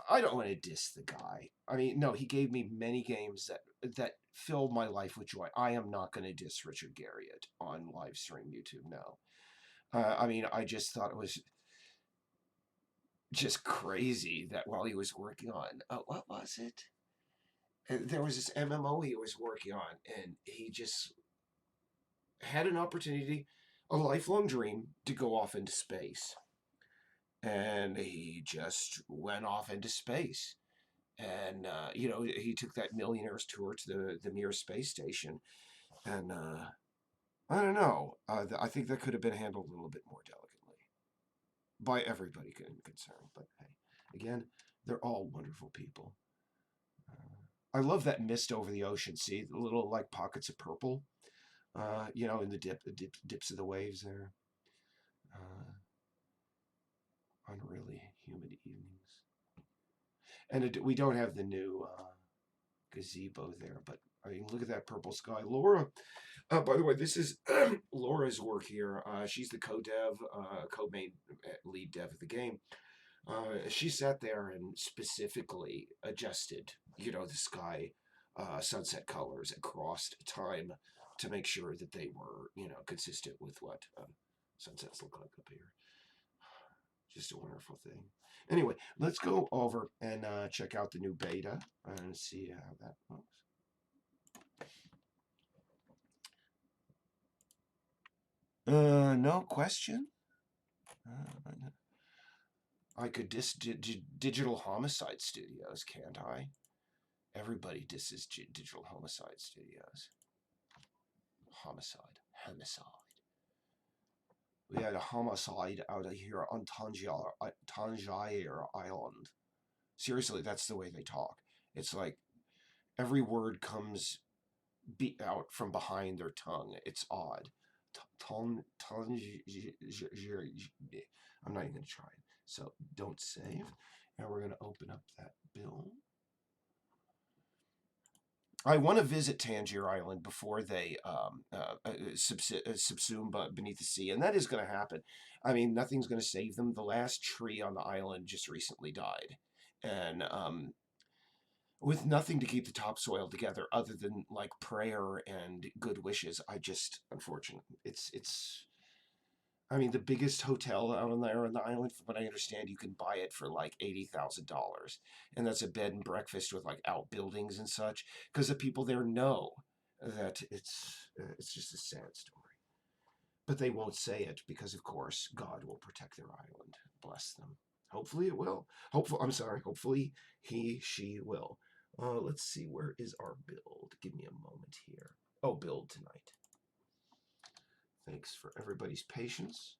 A: I don't want to diss the guy. I mean, no, he gave me many games that filled my life with joy. I am not going to diss Richard Garriott on Livestream YouTube. No. I mean, I just thought it was just crazy that while he was working on, what was it? There was this MMO he was working on, and he just had an opportunity, a lifelong dream, to go off into space. And he just went off into space. And, he took that millionaire's tour to the Mir space station. And I don't know. I think that could have been handled a little bit more delicately by everybody concerned. But hey, again, they're all wonderful people. I love that mist over the ocean. See the little like pockets of purple, in the dips of the waves there. On really humid evenings. And we don't have the new gazebo there, but I mean, look at that purple sky. Laura, by the way, this is Laura's work here. She's the co-dev, co-main lead dev of the game. She sat there and specifically adjusted, the sky sunset colors across time to make sure that they were, consistent with what sunsets look like up here. Just a wonderful thing. Anyway, let's go over and check out the new beta and see how that looks. No question. I could diss Digital Homicide Studios, can't I? Everybody disses Digital Homicide Studios. Homicide. We had a homicide out of here on Tangier Island. Seriously, that's the way they talk. It's like every word comes out from behind their tongue. It's odd. I'm not even going to try it. So don't save. And we're going to open up that bill. I want to visit Tangier Island before they subsume beneath the sea, and that is going to happen. I mean, nothing's going to save them. The last tree on the island just recently died, and with nothing to keep the topsoil together other than like prayer and good wishes, unfortunately, I mean, the biggest hotel out on there on the island, from what I understand, you can buy it for like $80,000. And that's a bed and breakfast with like outbuildings and such. Because the people there know that it's just a sad story. But they won't say it because, of course, God will protect their island. Bless them. Hopefully it will. Hopefully she will. Let's see, where is our build? Give me a moment here. Oh, build tonight. Thanks for everybody's patience.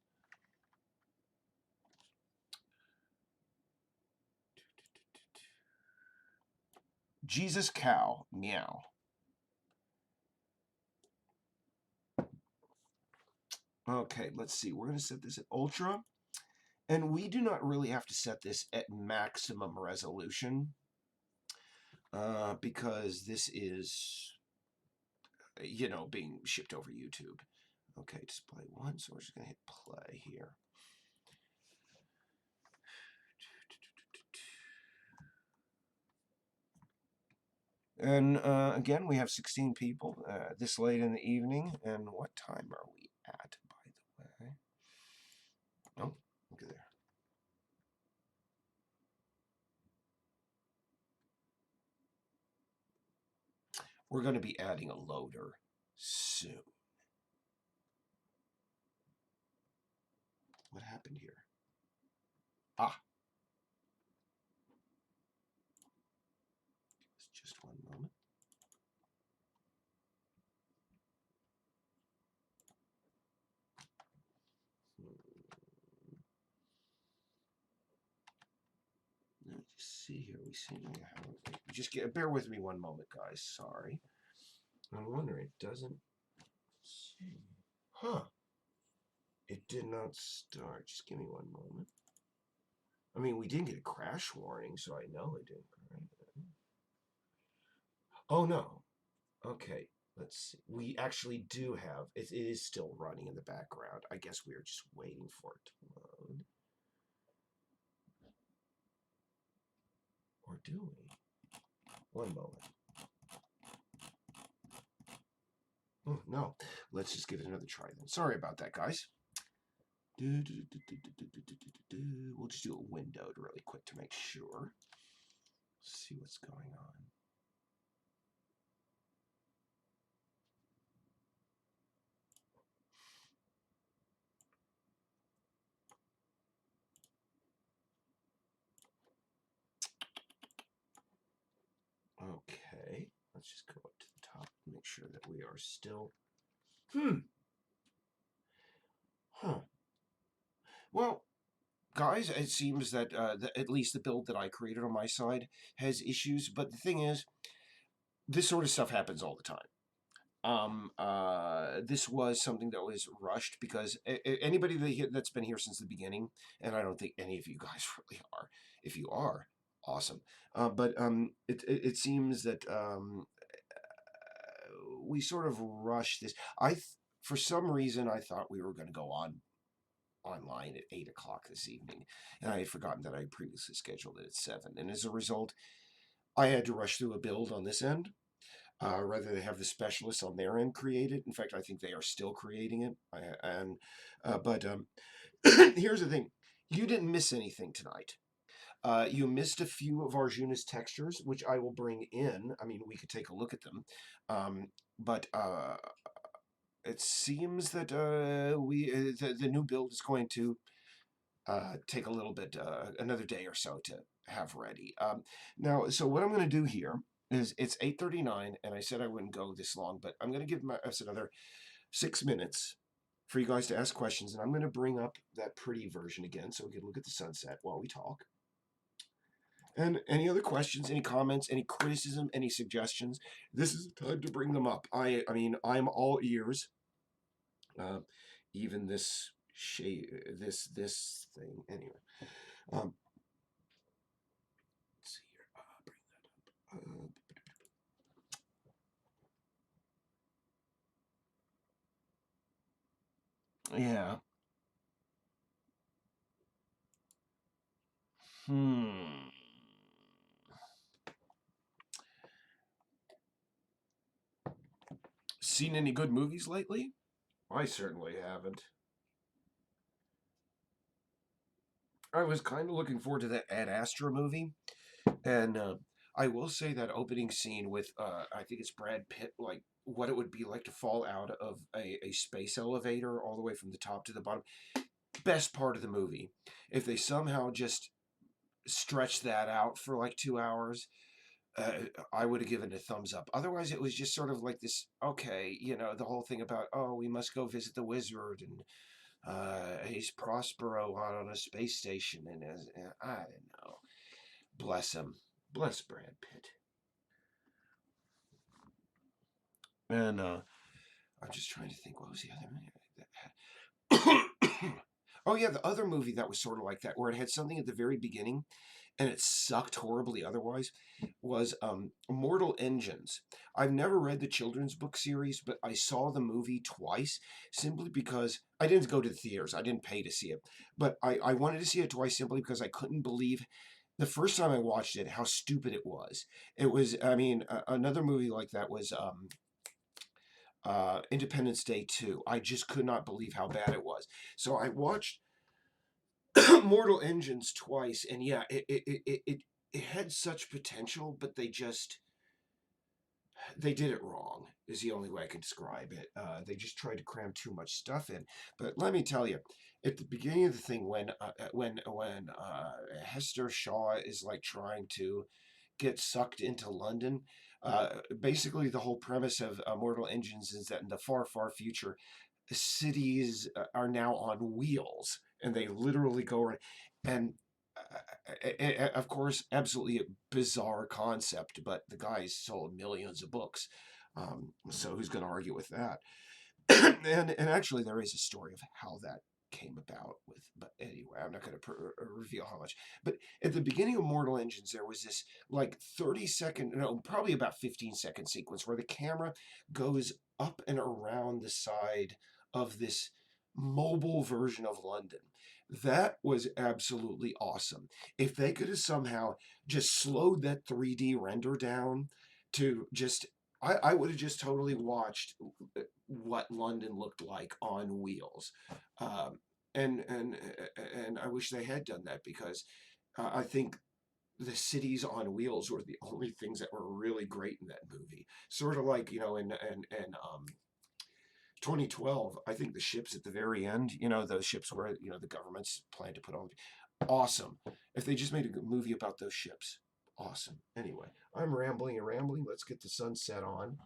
A: Jesus cow, meow. Okay, let's see. We're going to set this at ultra. And we do not really have to set this at maximum resolution because this is, being shipped over YouTube. Okay, display 1, so we're just going to hit play here. And again, we have 16 people this late in the evening. And what time are we at, by the way? Oh, look at there. We're going to be adding a loader soon. happened here? Ah. Just one moment. Let's just see here. We see how. Just bear with me one moment, guys. Sorry. I'm wondering. It doesn't. See. Huh. It did not start. Just give me one moment. I mean, we didn't get a crash warning, so I know it didn't. Oh no. Okay. Let's see. We actually do have. It is still running in the background. I guess we are just waiting for it to load. Or do we? One moment. Oh, no. Let's just give it another try then. Sorry about that, guys. We'll just do a windowed really quick to make sure. See what's going on. Okay. Let's just go up to the top and make sure that we are still... Huh. Well, guys, it seems that at least the build that I created on my side has issues. But the thing is, this sort of stuff happens all the time. This was something that was rushed because anybody that's been here since the beginning, and I don't think any of you guys really are. If you are, awesome. But it seems that we sort of rushed this. For some reason, I thought we were going to go online at 8 o'clock this evening, and I had forgotten that I had previously scheduled it at 7. And as a result, I had to rush through a build on this end. Rather than have the specialists on their end create it. In fact, I think they are still creating it. But here's the thing. You didn't miss anything tonight. You missed a few of Arjuna's textures, which I will bring in. I mean, we could take a look at them. But it seems that the new build is going to take a little bit, another day or so to have ready. Now, so what I'm going to do here is it's 8:39, and I said I wouldn't go this long, but I'm going to give us another 6 minutes for you guys to ask questions, and I'm going to bring up that pretty version again so we can look at the sunset while we talk. And any other questions, any comments, any criticism, any suggestions, this is the time to bring them up. I mean, I'm all ears. Even this this thing. Anyway, let's see here. Bring that up. Yeah. Seen any good movies lately? I certainly haven't. I was kind of looking forward to that Ad Astra movie, and I will say that opening scene with I think it's Brad Pitt, like what it would be like to fall out of a space elevator all the way from the top to the bottom. Best part of the movie. If they somehow just stretched that out for like 2 hours, I would have given it a thumbs up. Otherwise, it was just sort of like this, okay, the whole thing about, oh, we must go visit the wizard, and he's Prospero on a space station, and I don't know. Bless him. Bless Brad Pitt. And I'm just trying to think, what was the other movie that had? Oh, yeah, the other movie that was sort of like that, where it had something at the very beginning, and it sucked horribly otherwise, was Mortal Engines. I've never read the children's book series, but I saw the movie twice simply because I didn't go to the theaters. I didn't pay to see it. But I wanted to see it twice simply because I couldn't believe the first time I watched it how stupid it was. It was, I mean, another movie like that was Independence Day 2. I just could not believe how bad it was. So I watched Mortal Engines twice, and yeah, it had such potential, but they did it wrong. Is the only way I can describe it. They just tried to cram too much stuff in. But let me tell you, at the beginning of the thing when Hester Shaw is like trying to get sucked into London. Basically, the whole premise of Mortal Engines is that in the far, far future, cities are now on wheels, and they literally go around. And of course, absolutely a bizarre concept, but the guy's sold millions of books. So who's going to argue with that? And actually, there is a story of how that came about with, but anyway, I'm not going to reveal how much. But at the beginning of Mortal Engines, there was this like 30-second, no, probably about 15-second sequence where the camera goes up and around the side of this mobile version of London. That was absolutely awesome. If they could have somehow just slowed that 3D render down to just, I would have just totally watched what London looked like on wheels. Um, and I wish they had done that, because I think the cities on wheels were the only things that were really great in that movie. Sort of like, in 2012, I think the ships at the very end, those ships where, the government's plan to put on, awesome. If they just made a good movie about those ships, awesome. Anyway, I'm rambling and rambling. Let's get the sunset on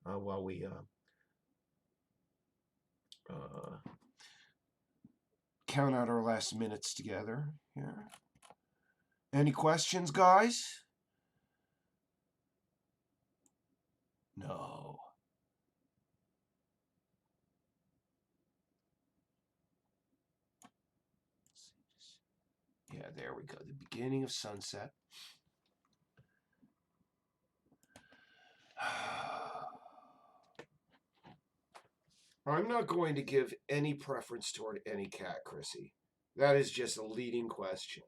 A: while we uh, count out our last minutes together here. Any questions, guys? No. Yeah, there we go. The beginning of sunset. I'm not going to give any preference toward any cat, Chrissy. That is just a leading question.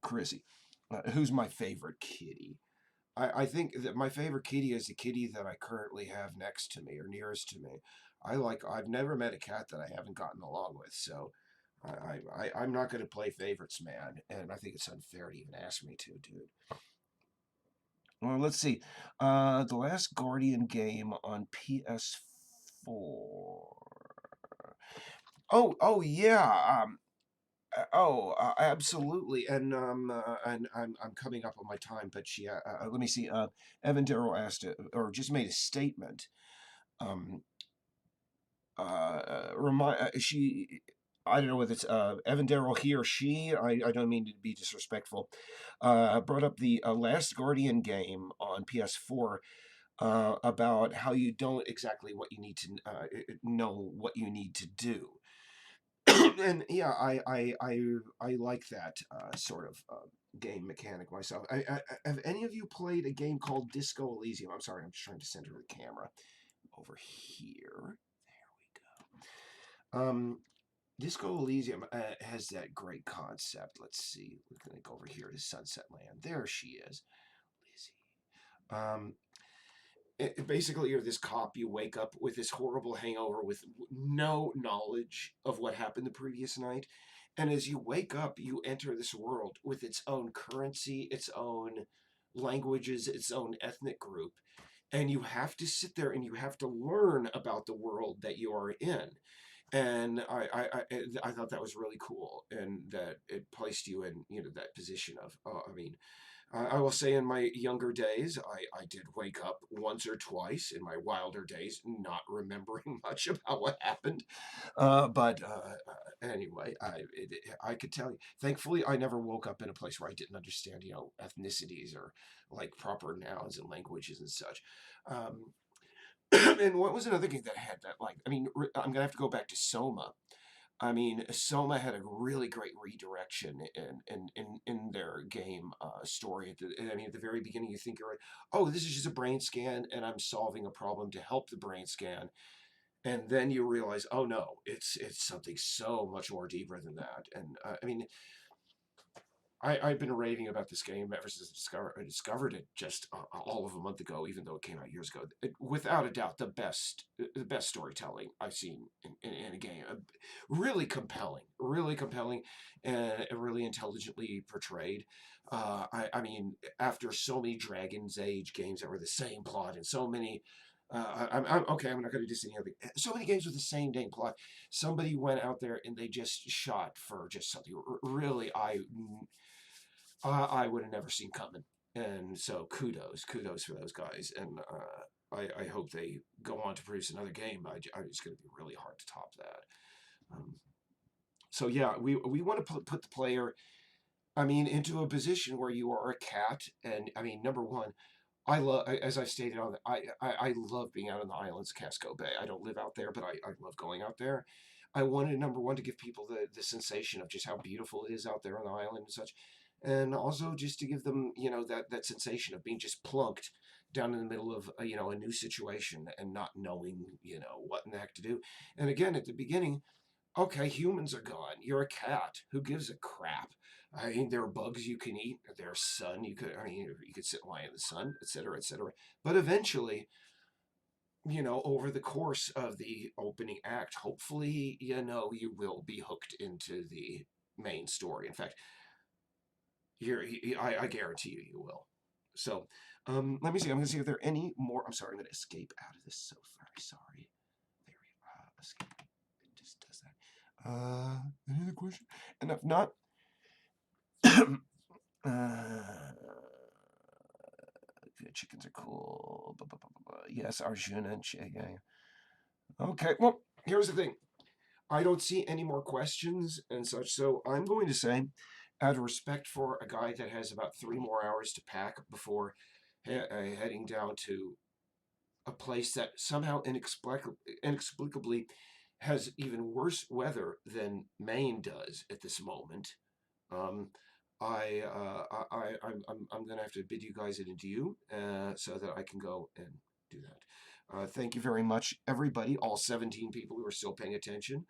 A: Chrissy, who's my favorite kitty? I think that my favorite kitty is the kitty that I currently have next to me or nearest to me. I've never met a cat that I haven't gotten along with, so I'm not going to play favorites, man, and I think it's unfair to even ask me to, dude. Well, let's see. The Last Guardian game on PS4. Oh yeah. Absolutely. And I'm coming up on my time, but let me see. Evan Darrow asked, or just made a statement. Um, she, I don't know whether it's Evan Darrow, he or she. I don't mean to be disrespectful. Brought up the Last Guardian game on PS4. About how you don't exactly what you need to know what you need to do. And yeah, I like that sort of game mechanic myself. Have any of you played a game called Disco Elysium? I'm sorry, I'm just trying to center the camera over here. There we go. Disco Elysium has that great concept. Let's see. We're gonna go over here to Sunset Land. There she is, Lizzie. Basically, you're this cop. You wake up with this horrible hangover with no knowledge of what happened the previous night. And as you wake up, you enter this world with its own currency, its own languages, its own ethnic group. And you have to sit there and you have to learn about the world that you are in. And I thought that was really cool, and that it placed you in that position of I will say in my younger days, I did wake up once or twice in my wilder days, not remembering much about what happened. But anyway, I could tell you. Thankfully, I never woke up in a place where I didn't understand, ethnicities or like proper nouns and languages and such. Um, and what was another game that had that? Like, I mean, I'm gonna have to go back to Soma. I mean, Soma had a really great redirection in their game story. I mean, at the very beginning, you think you're like, oh, this is just a brain scan, and I'm solving a problem to help the brain scan, and then you realize, oh no, it's something so much more deeper than that. And I mean, I've been raving about this game ever since I discovered it just all of a month ago, even though it came out years ago. Without a doubt, the best storytelling I've seen in a game. Really compelling, and really intelligently portrayed. I mean, after so many Dragon's Age games that were the same plot and so many I'm okay. I'm not going to diss any other. So many games with the same dang plot. Somebody went out there and they just shot for just something really I would have never seen coming. And so kudos for those guys. And I hope they go on to produce another game. It's going to be really hard to top that. So yeah, we want to put the player, I mean, into a position where you are a cat. And I mean, number one, I love, as I've stated on, I love being out on the islands of Casco Bay. I don't live out there, but I love going out there. I wanted, number one, to give people the sensation of just how beautiful it is out there on the island and such, and also just to give them, that sensation of being just plunked down in the middle of a new situation and not knowing what in the heck to do. And again, at the beginning, okay, humans are gone. You're a cat. Who gives a crap? I mean, there are bugs you can eat. There's sun. You could sit and lie in the sun, etc., etc. But eventually, over the course of the opening act, hopefully, you will be hooked into the main story. In fact, I guarantee you will. So, let me see. I'm going to see if there are any more. I'm sorry. I'm going to escape out of this. So very sorry. There we escape. It just does that. Any other question? And if not, chickens are cool. Yes, Arjuna and Che. Okay, well, here's the thing. I don't see any more questions and such, so I'm going to say, out of respect for a guy that has about 3 more hours to pack before heading down to a place that somehow inexplicably has even worse weather than Maine does at this moment. Um, I'm gonna have to bid you guys an adieu, so that I can go and do that. Thank you very much, everybody, all 17 people who are still paying attention.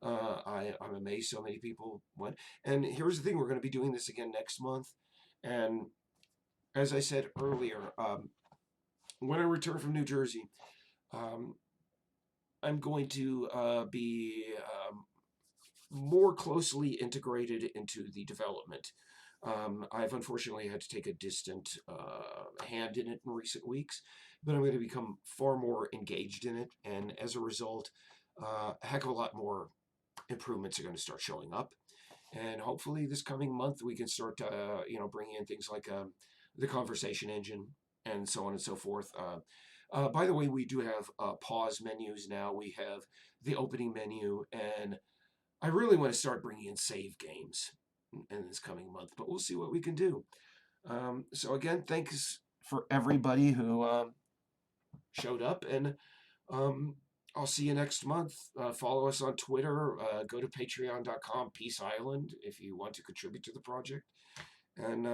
A: I'm amazed so many people went. And here's the thing: we're going to be doing this again next month. And as I said earlier, when I return from New Jersey, um, I'm going to be more closely integrated into the development. I've unfortunately had to take a distant hand in it in recent weeks, but I'm going to become far more engaged in it, and as a result, a heck of a lot more improvements are going to start showing up. And hopefully, this coming month, we can start, bringing in things like the conversation engine and so on and so forth. By the way, we do have pause menus now. We have the opening menu, and I really want to start bringing in save games in this coming month, but we'll see what we can do. So again, thanks for everybody who showed up, and I'll see you next month. Follow us on Twitter. Go to patreon.com, Peace Island, if you want to contribute to the project. And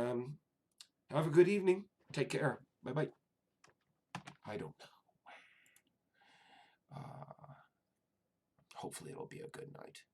A: have a good evening. Take care. Bye-bye. I don't know. Hopefully it'll be a good night.